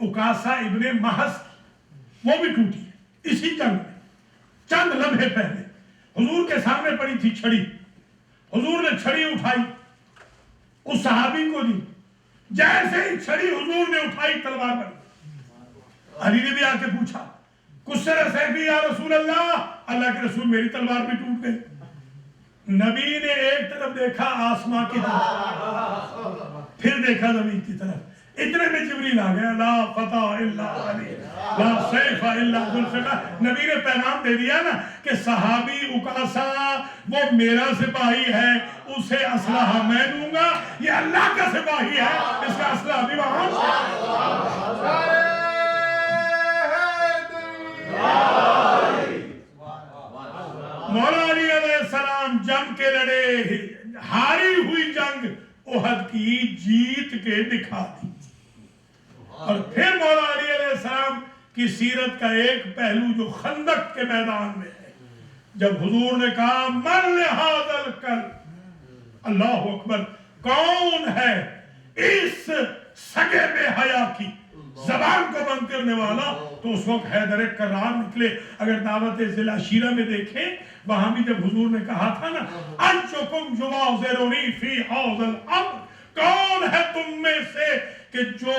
[SPEAKER 1] اکاسہ ابن محض کی، وہ بھی ٹوٹی ہے اسی جنگ میں۔ چند لمحے پہلے حضور کے سامنے پڑی تھی چھڑی، حضور نے چھڑی اٹھائی، اس صحابی کو دی، جیسے ہی چھڑی حضور نے اٹھائی تلوار بن گئی۔ علی نے بھی آ کے پوچھا کسر سیفی یا رسول اللہ، اللہ کے رسول میری تلوار بھی ٹوٹ گئی۔ نبی نے ایک طرف دیکھا آسمان کی طرف، پھر دیکھا زمین کی طرف، اتنے میں جبریل آ گیا، لا فتح الا علی لا سیف الا ذوالفقار۔ نبی نے پیغام دے دیا نا کہ صحابی اکاسا وہ میرا سپاہی ہے، اسے اسلحہ میں دوں گا، یہ اللہ کا سپاہی ہے، اس کا اسلحہ بھی وہاں سے۔ مولا علی علیہ السلام جنگ کے لڑے، ہاری ہوئی جنگ احد کی جیت کے دکھا دی۔ اور پھر مولا علی علیہ السلام کی سیرت کا ایک پہلو جو خندق کے میدان میں ہے، جب حضور نے کہا من لہذا الکلب، اللہ اکبر، کون ہے اس سگے بے حیا کی زبان کو بند کرنے والا؟ تو اس وقت حیدر کرار نکلے۔ اگر دعوت ضلع شیرہ میں دیکھیں، وہاں بھی جب حضور نے کہا تھا نا انشکم یواظرنی فی ھذا الامر، کون ہے تم میں سے کہ جو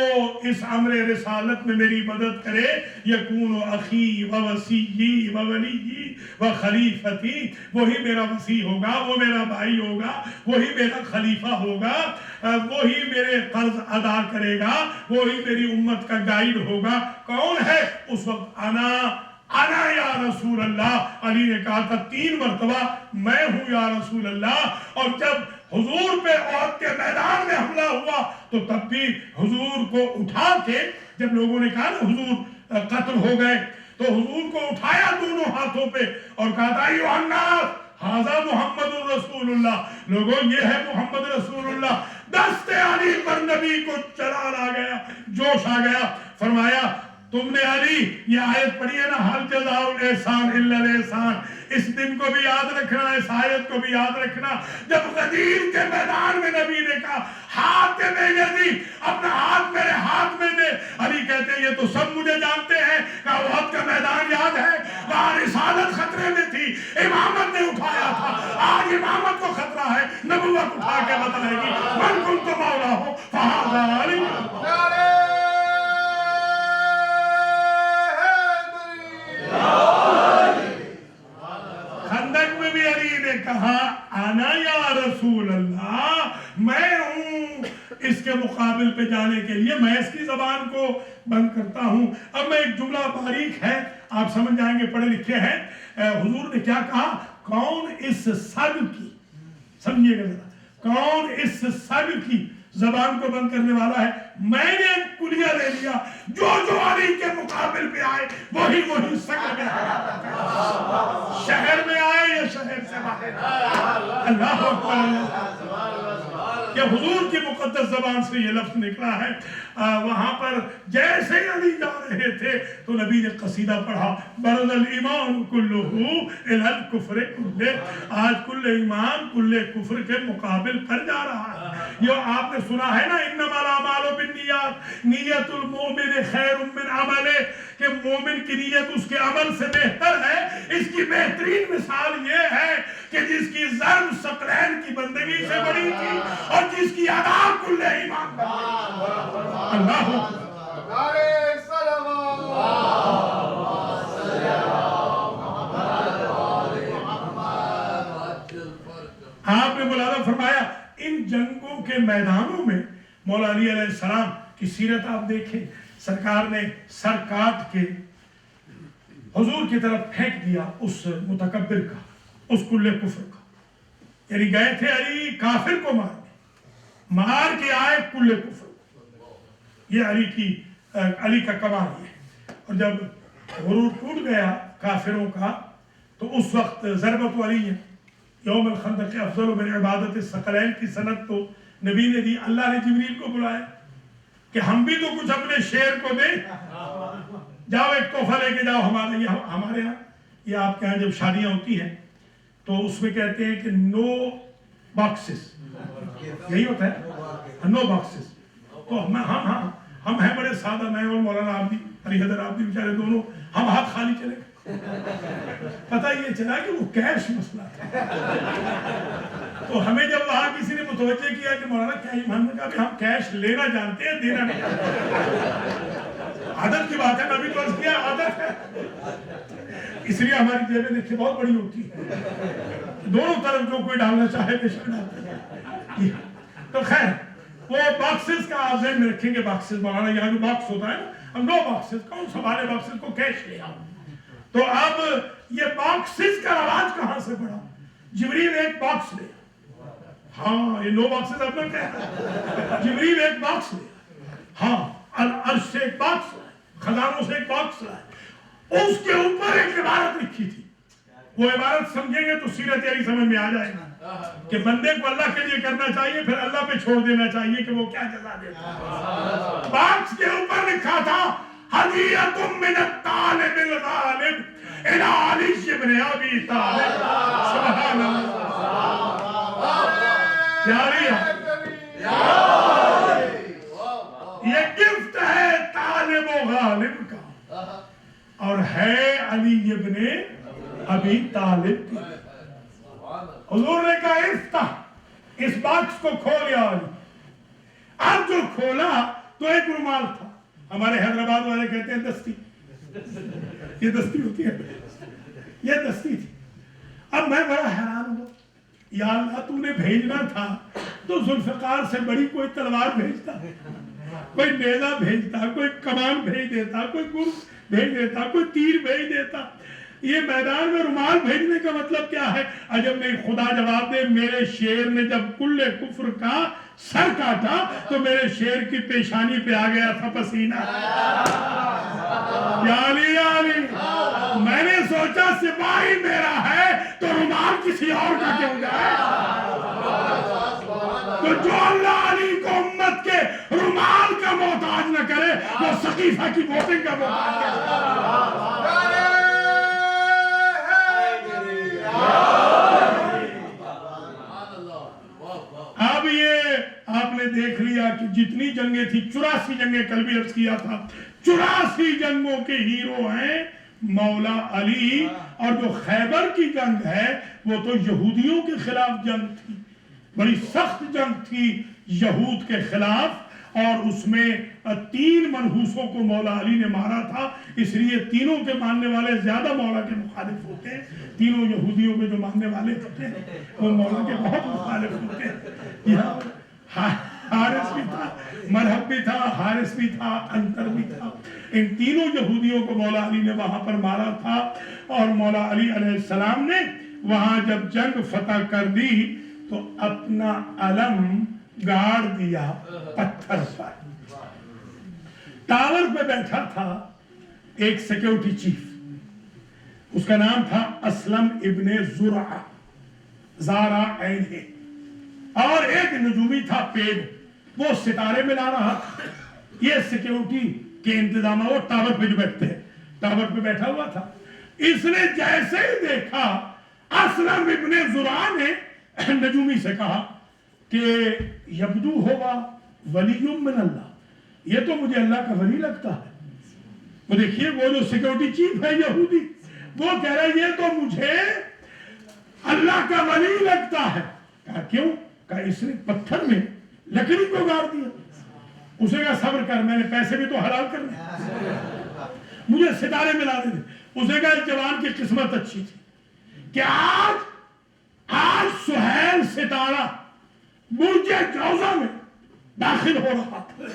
[SPEAKER 1] اس امر رسالت میں میری مدد کرے؟ یکون اخی و وصی و ولی و خلیفتی، وہی میرا وصی ہوگا، وہ میرا بھائی ہوگا، وہی میرا خلیفہ ہوگا، وہی میرے قرض ادا کرے گا، وہی میری امت کا گائیڈ ہوگا۔ کون ہے؟ اس وقت انا یا رسول اللہ، علی نے کہا تھا 3 مرتبہ میں ہوں یا رسول اللہ۔ اور جب حضور پہ احد کے میدان میں حملہ ہوا تو تب بھی حضور کو اٹھا کے، جب لوگوں نے کہا نا حضور قتل ہو گئے، تو حضور کو اٹھایا دونوں ہاتھوں پہ اور کہا تھا ایھا الناس ھذا محمد رسول اللہ، لوگوں یہ ہے محمد رسول اللہ۔ دست علی پر نبی کو جلال آ گیا، جوش آ گیا۔ فرمایا تم نے علی یہ آیت پڑھی ہے نا حل جزاء الاحسان الا الاحسان، اس دن کو بھی یاد رکھنا، اس آیت کو بھی یاد رکھنا۔ جب غدیر کے میدان میں نبی نے کہا حاتم یزید اپنا ہاتھ میرے ہاتھ میں دے، علی کہتے ہیں یہ تو سب مجھے جانتے ہیں کہ احد کا میدان یاد ہے، وہاں رسالت خطرے میں تھی، امامت نے اٹھایا تھا، آج امامت کو خطرہ ہے، نبوت اٹھا کے بتلائے گی من کنت مولاہ فھذا علی۔ خندق میں بھی علی نے کہا انا یا رسول اللہ، میں ہوں اس کے مقابل پہ جانے کے لیے، میں اس کی زبان کو بند کرتا ہوں۔ اب میں ایک جملہ باریک ہے، آپ سمجھ جائیں گے، پڑھے لکھے ہیں۔ حضور نے کیا کہا؟ کون اس سگ کی، سمجھیے گا ذرا، کون اس سگ کی زبان کو بند کرنے والا ہے؟ میں نے کلیہ لے لیا، جو علی کے مقابل پہ آئے وہی سگ میں آیا، شہر میں آئے یا شہر سے باہر۔ اللہ اکبر، کہ حضور کی مقدس زبان سے یہ لفظ نکلا ہے۔ وہاں پر جیسے علی جا رہے تھے تو نبی نے قصیدہ پڑھا، برز الایمان کلہ الی الکفر کلہ، آج کل ایمان کل کفر کے مقابل پر جا رہا ہے۔ یہ آپ نے سنا ہے نا انما الاعمال بالنیات، نیت المومن خیر من عملہ، کہ مومن کی نیت اس کے عمل سے بہتر ہے۔ اس کی بہترین مثال یہ ہے کہ جس کی ضرب ثقلین کی بندگی سے بڑی تھی اور جس کی ادا کل ایمان بندگی۔ اللہ آپ نے ملاحظہ فرمایا ان جنگوں کے میدانوں میں مولا علی علیہ السلام کی سیرت آپ دیکھیں، سرکار نے سر کاٹ کے حضور کی طرف پھینک دیا اس متکبر کا، اس کل کفر کا، یعنی گئے تھے علی کافر کو مارنے، مار کے آئے کل کفر کو. یہ علی کا کمال ہے. اور جب غرور ٹوٹ گیا کافروں کا تو اس وقت ضربت علی یوم الخندق افضل من عبادت الثقلین کی سند تو نبی نے دی. اللہ نے جبریل کو بلایا کہ ہم بھی تو کچھ اپنے شیر کو دیں، جاؤ ایک تحفہ لے کے جاؤ ہمارے ہاں. یہ آپ کے ہاں جب شادیاں ہوتی ہیں تو اس میں کہتے ہیں کہ نو باکسز، یہی ہوتا ہے نو باکسز. تو ہم ہیں بڑے سادہ، میں اور مولانا آپ بھی، علی حیدر آپ بھی بیچارے دونوں، ہم ہاتھ خالی چلے. پتہ یہ چلا کہ وہ کیش مسئلہ تھا. تو ہمیں جب وہاں کسی نے متوجہ کیا کہ مولانا کیا ایمان نے کہا کہ ہم کیش لینا جانتے ہیں، دینا نہیں. عادت کی بات ہے، میں بھی تو عرض کیا عادت ہے، اس لیے ہماری جیبیں دیکھیں بہت بڑی ہوتی ہے، دونوں طرف جو کوئی ڈالنا چاہے بے شک ڈالتا ہے. تو خیر وہ باکسز کا آپ ذہن میں رکھیں گے. باکسز مولانا یہاں جو باکس ہوتا ہے نا، ہم نو باکسز، کون سنبھالے باکسز کو؟ کیش لے آؤ. تو اب یہ باکسز کا رواج کہاں سے بڑھا؟ جبریل ایک باکس لے، ہاں یہ نو باکسز اب نہ کہہ، جبریل ایک باکس لے، ہاں عرش سے ایک باکس لائے، خزانوں سے ایک باکس لائے، اس کے اوپر ایک عبارت لکھی تھی. وہ عبارت سمجھیں گے تو سیرت علی سمجھ میں آ جائے گا کہ بندے کو اللہ کے لیے کرنا چاہیے، پھر اللہ پہ چھوڑ دینا چاہیے کہ وہ کیا جزا دیتا ہے. باکس کے اوپر لکھا تھا ہدیۃ من الطالب الغالب الی علی ابن ابی طالب. سبحان اللہ. یہ گفٹ ہے طالب و غالب کا، اور ہے علی ابن ابی طالب کی. حضور نے کہا افتح، اس باکس کو کھول یا علی. اب جو کھولا تو ایک رومال تھا. ہمارے حیدرآباد والے کہتے ہیں دستی، یہ دستی ہوتی ہے، یہ دستی تھی. اب میں بڑا حیران ہوں، یا اللہ تو نے بھیجنا تھا تو ذوالفقار سے بڑی کوئی تلوار بھیجتا، کوئی نیزہ بھیجتا، کوئی کمان بھیج دیتا، کوئی گرز بھیج دیتا، کوئی تیر بھیج دیتا. یہ میدان میں رومال بھیجنے کا مطلب کیا ہے؟ عجب نہیں. خدا جواب دے، میرے شیر نے جب کل کفر کا سر کاٹا تو میرے شیر کی پیشانی پہ آ گیا تھا پسینہ. یا علی یا علی، میں نے سوچا سپاہی میرا ہے تو رومال کسی اور کا کیوں جائے. تو جو اللہ علی کو امت کے رومال کا محتاج نہ کرے وہ سقیفہ کی ووٹنگ کا محتاج کرے. اب یہ آپ نے دیکھ لیا کہ جتنی جنگیں تھی، 84 جنگیں کل بھی عرض کیا تھا، 84 جنگوں کے ہیرو ہیں مولا علی. اور جو خیبر کی جنگ ہے وہ تو یہودیوں کے خلاف جنگ تھی، بڑی سخت جنگ تھی یہود کے خلاف. اور اس میں 3 منحوسوں کو مولا علی نے مارا تھا. اس لیے تینوں کے ماننے والے زیادہ مولا کے مخالف ہوتے ہیں. تینوں یہودیوں کے جو ماننے والے ہوتے ہیں وہ مولا کے بہت مخالف ہوتے ہیں. حارث بھی تھا، مرحب بھی تھا، حارث بھی تھا، انتر بھی تھا. ان تینوں یہودیوں کو مولا علی نے وہاں پر مارا تھا. اور مولا علی علیہ السلام نے وہاں جب جنگ فتح کر دی تو اپنا علم گاڑ دیا پتھر پر. ٹاور پہ بیٹھا تھا ایک سیکیورٹی چیف، اس کا نام تھا اسلم ابن زرعہ، زارا عین ہے. اور ایک نجومی تھا پیڑ، وہ ستارے ملا رہا تھا. یہ سیکیورٹی کے انتظام، وہ ٹاور پہ جو بیٹھتے ہیں، ٹاور پہ بیٹھا ہوا تھا. اس نے جیسے ہی دیکھا، اسلم ابن زرعہ نے نجومی سے کہا کہ یبدو ہوگا ولی من اللہ، یہ تو مجھے اللہ کا ولی لگتا ہے. وہ دیکھیے وہ جو سیکیورٹی چیف ہے یہودی، وہ کہہ رہا ہے یہ تو مجھے اللہ کا ولی لگتا ہے. کہا کیوں؟ کہا اس نے پتھر میں لکڑی کو گاڑ دیا. اسے کہا صبر کر، میں نے پیسے بھی تو حلال کرنے، مجھے ستارے ملا دے. اسے کہا جوان کی قسمت اچھی تھی کہ آج سہیل سے ستارہ برج جوزہ میں داخل ہو رہا تھا۔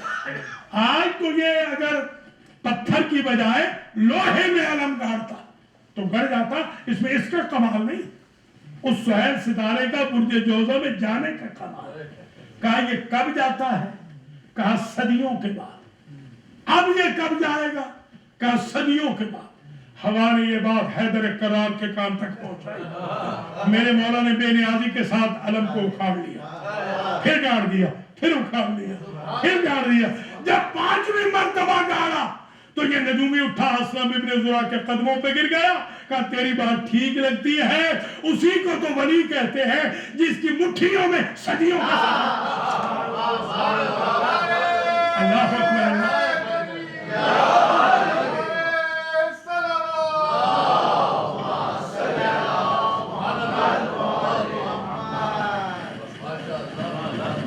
[SPEAKER 1] آج تو یہ اگر پتھر کی بجائے لوہے میں علم گاڑتا تو گڑ جاتا، اس میں اس کا کمال نہیں، اس سہیل ستارے کا برج جوزہ میں جانے کا کمال۔ کہا یہ کب جاتا ہے؟ کہا صدیوں کے بعد۔ اب یہ کب جائے گا؟ کہا صدیوں کے بعد۔ ہوا نے یہ بات حیدر کرار کے کان تک پہنچائی۔ میرے مولا نے بے نیازی کے ساتھ علم کو اکھاڑ لیا، پھر گاڑ دیا، پھر اکھاڑ لیا، پھر گاڑ دیا۔ جب 5ویں مرتبہ گاڑا تو یہ نجومی اٹھا، اسلم ابن زرع کے قدموں پہ گر گیا، کہا تیری بات ٹھیک لگتی ہے، اسی کو تو ولی کہتے ہیں جس کی مٹھیوں میں صدیوں کا اللہ اکبر۔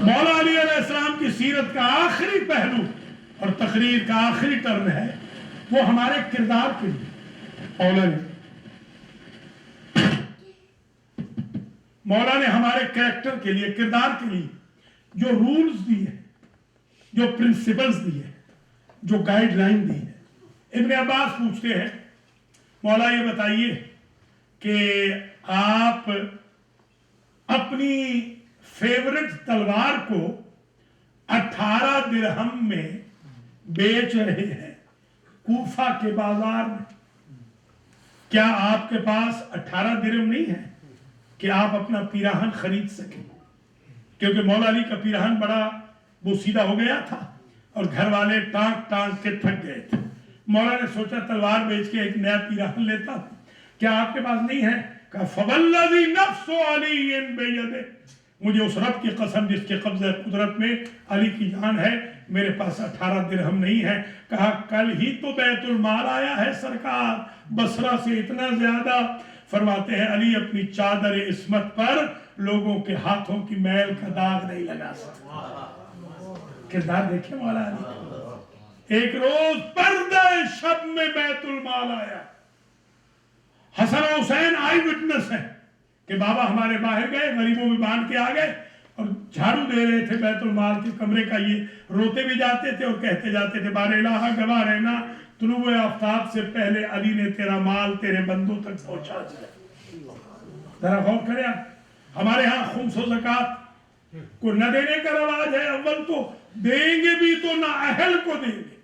[SPEAKER 1] مولا علی علیہ السلام کی سیرت کا آخری پہلو اور تقریر کا آخری ٹرن ہے وہ ہمارے کردار کے لیے مولا نے ہمارے کریکٹر کے لیے، کردار کے لیے جو رولز دی ہے، جو پرنسپلز دی ہے، جو گائیڈ لائن دی ہے۔ ابن عباس پوچھتے ہیں مولا یہ بتائیے کہ آپ اپنی فیورٹ تلوار کو 18 درہم میں بیچ رہے ہیں کوفہ کے بازار میں، کیا آپ کے پاس 18 درہم نہیں ہے کہ آپ اپنا پیراہن خرید سکیں؟ کیونکہ مولا علی کا پیراہن بڑا بوسیدہ ہو گیا تھا اور گھر والے ٹانک ٹانک کے تھک گئے تھے۔ مولا نے سوچا تلوار بیچ کے ایک نیا پیراہن لیتا ہوں، کیا آپ کے پاس نہیں ہے؟ کہا فوالذی نفس علی بیدہ، مجھے اس رب کی قسم جس کے قبضہ قدرت میں علی کی جان ہے، میرے پاس 18 درہم نہیں ہے۔ کہا کل ہی تو بیت المال آیا ہے سرکار، بصرہ سے اتنا زیادہ۔ فرماتے ہیں علی اپنی چادر عصمت پر لوگوں کے ہاتھوں کی میل کا داغ نہیں لگا سکتا۔ کردار دیکھیں مولا علی۔ ایک روز پردہ شب میں بیت المال آیا، حسن و حسین آئی وٹنس ہیں کہ بابا ہمارے باہر گئے، غریبوں میں باندھ کے آ گئے اور جھاڑو دے رہے تھے بیت المال کے کمرے کا۔ یہ روتے بھی جاتے تھے اور کہتے جاتے تھے بار الہ گواہ رہنا طلوع آفتاب سے پہلے علی نے تیرا مال تیرے بندوں تک پہنچا دیا۔ ذرا غور کریں آپ، ہمارے ہاں خمس و زکوٰۃ کو نہ دینے کا رواج ہے، اول تو دیں گے بھی تو نہ اہل کو دیں گے۔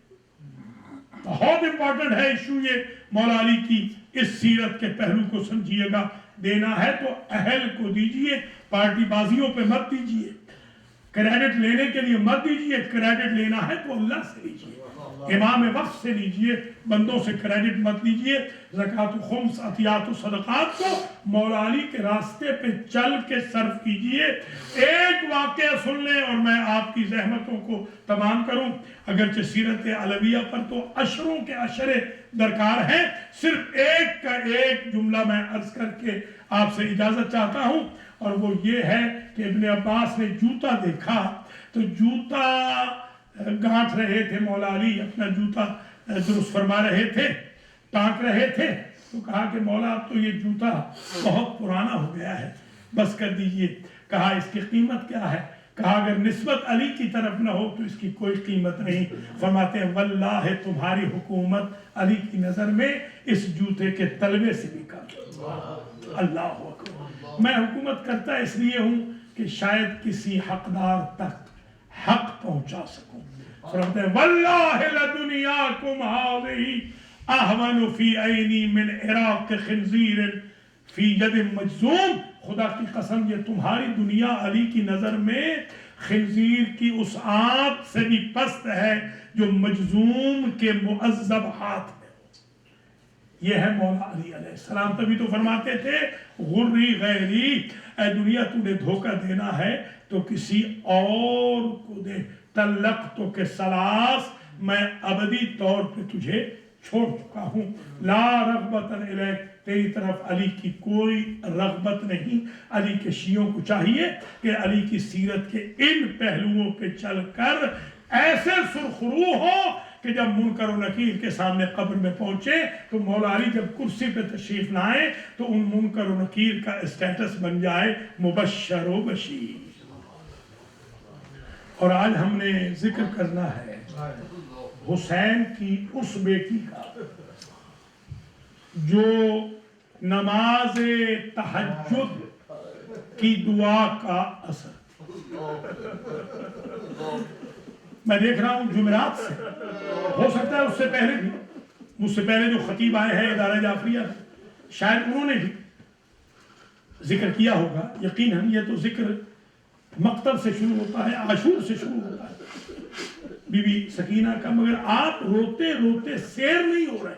[SPEAKER 1] بہت امپورٹنٹ ہے ایشو یہ، مولا علی کی اس سیرت کے پہلو کو سمجھیے گا۔ دینا ہے تو اہل کو دیجئے، پارٹی بازیوں پہ مت دیجئے، کریڈٹ لینے کے لیے مت دیجئے، کریڈٹ لینا ہے تو اللہ سے لیجئے، امام وقت سے لیجئے، بندوں سے کریڈٹ مت لیجئے۔ زکوٰۃ و خمس، عطیات و صدقات کو مولا علی کے راستے پہ چل کے صرف کیجئے۔ ایک واقعہ سن لیں اور میں آپ کی زحمتوں کو تمام کروں، اگرچہ سیرت علویہ پر تو عشروں کے عشرے درکار ہیں، صرف ایک کا ایک جملہ میں عرض کر کے آپ سے اجازت چاہتا ہوں، اور وہ یہ ہے کہ ابن عباس نے جوتا دیکھا تو جوتا گانٹھ رہے تھے، مولا علی اپنا جوتا درست فرما رہے تھے، ٹانک رہے تھے، تو کہا کہ مولا اب تو یہ جوتا بہت پرانا ہو گیا ہے، بس کر دیجئے۔ کہا اس کی قیمت کیا ہے؟ کہا اگر نسبت علی کی طرف نہ ہو تو اس کی کوئی قیمت نہیں۔ فرماتے ہیں واللہ تمہاری حکومت علی کی نظر میں اس جوتے کے تلوے سے بھی کم۔ اللہ اکبر۔ میں حکومت کرتا اس لیے ہوں کہ شاید کسی حقدار تک حق پہنچا سکوں۔ فرماتے ہیں واللہ لدنیاکم ہذہ اہون فی عینی من عراق خنزیر فی ید مجزوم، خدا کی قسم یہ تمہاری دنیا علی کی نظر میں خنزیر کی اس آنت سے بھی پست ہے جو مجزوم کے معذب ہاتھ میں۔ یہ ہے مولا علی علیہ السلام۔ تبھی تو فرماتے تھے غری غیری، اے دنیا تو نے دھوکہ دینا ہے تو کسی اور کو دے، تلقتو کے سلاس، میں ابدی طور پہ تجھے چھوڑ چکا ہوں، لا رغبت الیک، تیری طرف علی کی کوئی رغبت نہیں۔ علی کے شیعوں کو چاہیے کہ علی کی سیرت کے ان پہلوؤں پہ چل کر ایسے سرخرو ہو کہ جب منکر و نکیر کے سامنے قبر میں پہنچے تو مولا علی جب کرسی پہ تشریف لائیں تو ان منکر و نکیر کا اسٹیٹس بن جائے مبشر و بشیر۔ اور آج ہم نے ذکر کرنا ہے حسین کی اس بیٹی کا جو نماز تہجد کی دعا کا اثر، میں دیکھ رہا ہوں جمعرات سے، ہو سکتا ہے اس سے پہلے بھی، مجھ سے پہلے جو خطیب آئے ہیں ادارہ جعفریہ شاید انہوں نے بھی ذکر کیا ہوگا، یقیناً یہ تو ذکر مقتل سے شروع ہوتا ہے، عاشور سے شروع ہوتا ہے بی بی سکینہ کا، مگر آپ روتے روتے سیر نہیں ہو رہے۔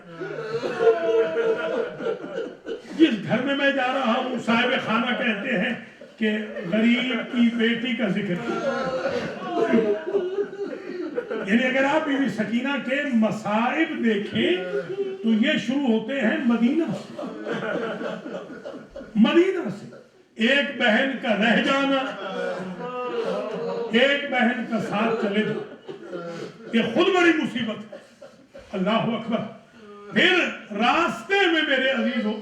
[SPEAKER 1] جس گھر میں میں جا رہا ہوں صاحب خانہ کہتے ہیں کہ غریب کی بیٹی کا ذکر کیا، یعنی اگر آپ بی بی سکینہ کے مصائب دیکھیں تو یہ شروع ہوتے ہیں مدینہ سے، مدینہ سے ایک بہن کا رہ جانا، ایک بہن کا ساتھ چلے جانا، یہ خود بڑی مصیبت ہے، اللہ اکبر۔ پھر راستے میں میرے عزیزوں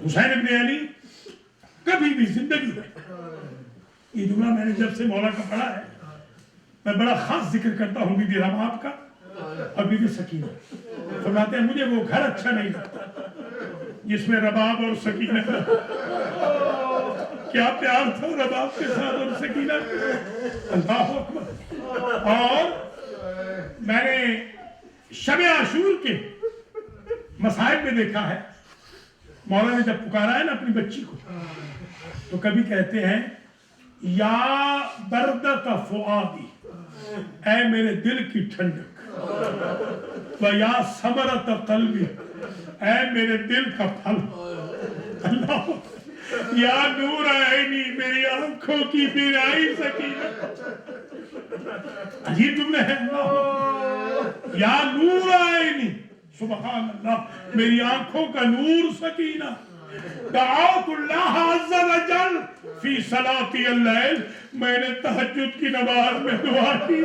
[SPEAKER 1] حسین ابن علی کبھی بھی زندگی میں، یہ جملہ میں نے جب سے مولا کا پڑھا ہے، میں بڑا خاص ذکر کرتا ہوں بی بی رباب کا اور بی بی سکینہ، فرماتے ہیں مجھے وہ گھر اچھا نہیں لگتا جس میں رباب اور سکینہ، کیا پیار تھا رباب کے ساتھ اور سکینہ، اللہ اکبر۔ اور میں نے شب عاشور کے مصائب میں دیکھا ہے، مولا نے جب پکارا ہے نا اپنی بچی کو تو کبھی کہتے ہیں یا بردت فؤادی، اے میرے دل کی ٹھنڈک، و یا ثمرت قلبی، اے میرے دل کا پھل، اللہ، یا نور عینی، میری آنکھوں کی بینائی سکینہ، عجیب جملے ہیں، اللہ، یا نور عینی، سبحان اللہ، میری آنکھوں کا نور سکینہ، دعوت اللہ عز و جل فی صلاۃ اللیل، میں نے تہجد کی نماز میں دعا کی،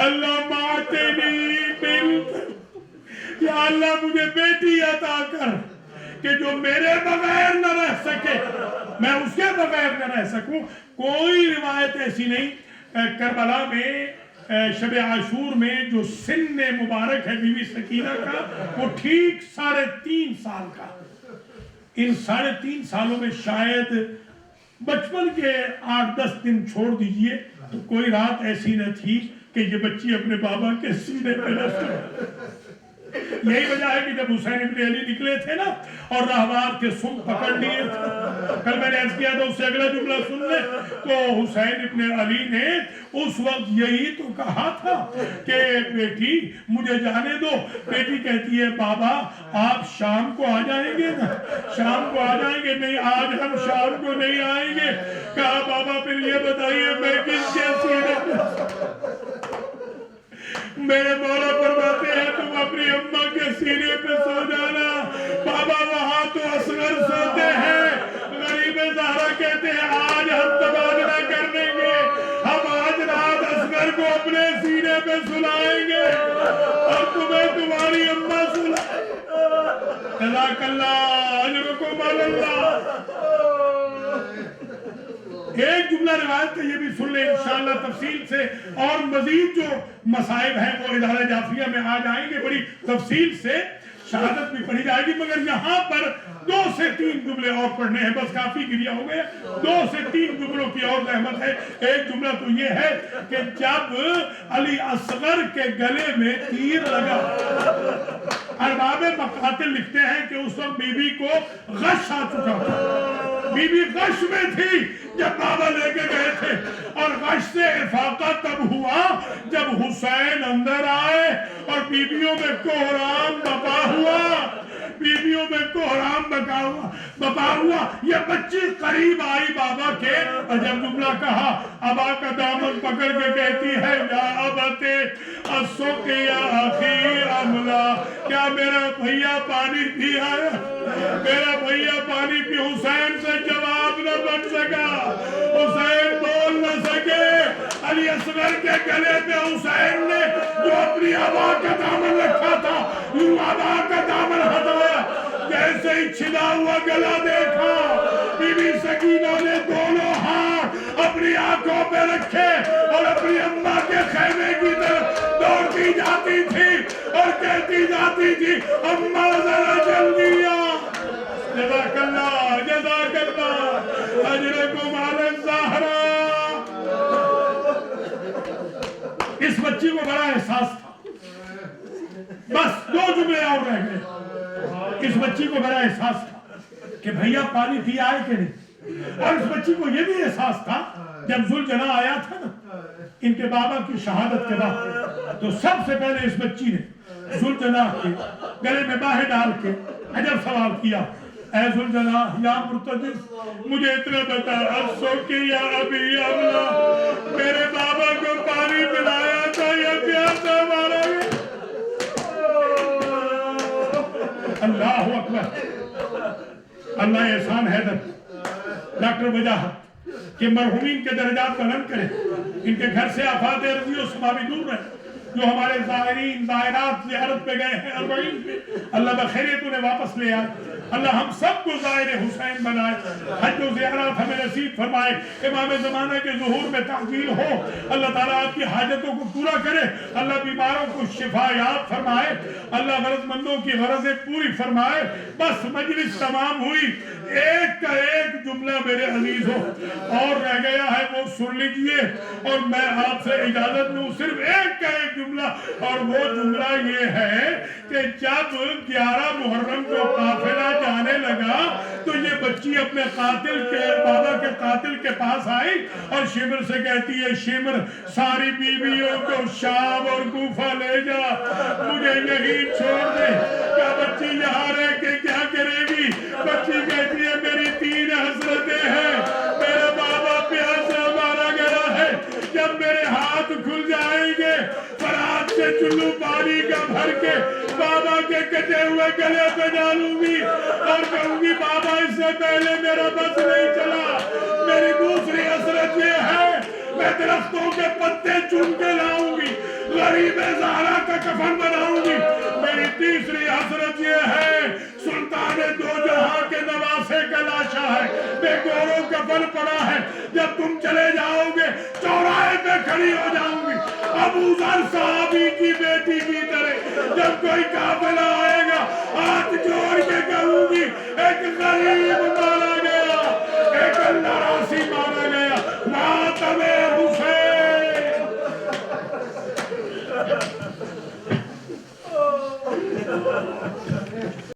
[SPEAKER 1] اللہ ماتنی بنت، یا اللہ مجھے بیٹی عطا کر کہ جو میرے بغیر نہ رہ سکے، میں اس کے بغیر نہ رہ سکوں۔ کوئی روایت ایسی نہیں، کربلا میں شب عاشور میں جو سن مبارک ہے بی بی سکینہ کا وہ ٹھیک 3.5 سال کا، ان 3.5 سالوں میں شاید بچپن کے 8-10 دن چھوڑ دیجئے تو کوئی رات ایسی نہ تھی کہ یہ بچی اپنے بابا کے سینے پہ نہ سوئے۔ یہی وجہ ہے کہ جب حسین ابن علی نکلے تھے نا اور راہوار کے سم پکڑ لیے تھے، کل میں نے عرض کیا تھا اس سے اگلا جملہ سن لیں، تو حسین ابن علی نے اس وقت یہی تو کہا تھا کہ بیٹی مجھے جانے دو، بیٹی کہتی ہے بابا آپ شام کو آ جائیں گے نا، شام کو آ جائیں گے، نہیں آج ہم شام کو نہیں آئیں گے، کہا بابا پھر یہ بتائیے میں کس کے سینے، میرے مولا فرماتے ہیں تم اپنی اماں کے سینے پہ سو جانا، بابا وہاں تو اصغر سوتے ہیں، غریب زہرا کہتے ہیں آج ہم تبادلہ کر دیں گے، ہم آج رات اصغر کو اپنے سینے پہ سلائیں گے اور تمہیں تمہاری اماں سلائیں گے، جزاک اللہ اجرکم علی اللہ۔ ایک جملہ روایت کا یہ بھی سن لیں انشاءاللہ تفصیل سے، اور مزید جو مصائب ہیں وہ ادارہ جعفریہ میں آ جائیں گے، بڑی تفصیل سے شہادت بھی پڑھی جائے گی، مگر یہاں پر 2 سے 3 جملے اور پڑھنے ہیں، بس کافی گریا ہو گیا، 2 سے 3 جملوں کی اور رحمت ہے۔ ایک جملہ تو یہ ہے کہ جب علی اصغر کے گلے میں تیر لگا، ارباب مقاتل لکھتے ہیں کہ اس وقت بی بی کو غش آ چکا تھا، بی بی غش میں تھی جب بابا لے کے گئے تھے، اور غش سے افاقہ تب ہوا جب حسین اندر آئے اور بیویوں میں کوہرام بپا ہوا، بیویوں میں کوہرام بپا ہوا، یہ بچی قریب آئی بابا کے، اور جب جملہ کہا ابا کا دامن پکڑ کے کہتی ہے یا ابتے السقیا اخی املا، کیا میرا بھیا پانی پی آیا، میرا بھیا پانی پی، حسین سے جواب نہ بن سکا، حسین بول نہ سکے، علی اصغر کے گلے پہ حسین نے جو اپنی عبا کا دامن رکھا تھا یوں عبا کا دامن ہٹایا، جیسے ہی چھلا ہوا گلا دیکھا بی بی سکینہ نے دونوں ہاتھ اپنی آنکھوں پہ رکھے اور اپنی اماں کے خیمے کی طرف دوڑتی جاتی تھی اور کہتی جاتی تھی اماں ذرا جلدی آ، جزاک اللہ اجرکم علی الزہرا۔ اس بچی کو بڑا احساس تھا، بس 2 جملے اور رہ گئے، اس بچی کو بڑا احساس تھا کہ بھیا پانی پی آئے کہ نہیں، اور اس بچی کو یہ بھی احساس تھا جب ذوالجناح آیا تھا نا ان کے بابا کی شہادت کے بعد، تو سب سے پہلے اس بچی نے ذوالجناح کے گلے میں باہیں ڈال کے عجب سوال کیا، اے ذوالجناح یا مرتضی مجھے اتنا بتا، افسو کہ یا ابی املا میرے بابا کو پانی پلایا تھا یا پیاسا مارا گیا؟ اللہ اکبر، اللہ احسان حیدر ڈاکٹر وجاہت کہ مرحومین کے درجات بلند کرے، ان کے گھر سے آفات ارضی و سماوی دور رہے، جو ہمارے زائرین زائرات زیارت پہ گئے ہیں 40 پہ، اللہ بخیریت انہیں واپس لے آئے، اللہ ہم سب کو زائر حسین بنائے، حج و زیارات ہمیں نصیب فرمائے، امام زمانہ کے ظہور میں تعجیل ہو، اللہ تعالیٰ آپ کی حاجتوں کو پورا کرے، اللہ بیماروں کو شفا یاب فرمائے، اللہ غرض مندوں کی غرضیں پوری فرمائے۔ بس مجلس تمام ہوئی، ایک کا ایک جملہ میرے عزیزوں اور رہ گیا ہے وہ سن لیجئے، اور میں آپ سے اجازت لوں صرف ایک کا ایک جملہ، اور وہ جملہ یہ ہے کہ جب 11 محرم کو قافلہ جانے لگا تو یہ بچی اپنے قاتل کے بابا کے قاتل کے پاس آئی اور شمر سے کہتی ہے شمر ساری بیویوں کو شام اور کوفہ لے جا، مجھے یہی چھوڑ دے۔ کیا بچی یہاں رہ کے کیا کرے گی؟ بچی کہتی ہے میری 3 حسرتیں ہیں، میرا بابا پیاسا مارا گیا ہے، جب میرے ہاتھ کھل جائیں گے فرات سے چلو پانی کا بھر کے بابا کے کٹے ہوئے گلے پہ ڈالوں گی اور کہوں گی بابا اس سے پہلے میرا بس نہیں چلا۔ میری دوسری حسرت یہ ہے میں درختوں کے پتے چن کے لاؤں گی، غریب زہرا کا کفن بناؤں گی۔ میری تیسری حسرت یہ ہے سلطان 2 جہاں کے نواسے کا لاشا ہے، بے گورو کفن پڑا ہے، جب تم چلے جاؤ گے چوراہے پہ کھڑی ہو جاؤں گی ابو ذر صحابی کی بیٹی کی طرح، جب کوئی قافلہ آئے گا ہاتھ جوڑ کے کہوں گی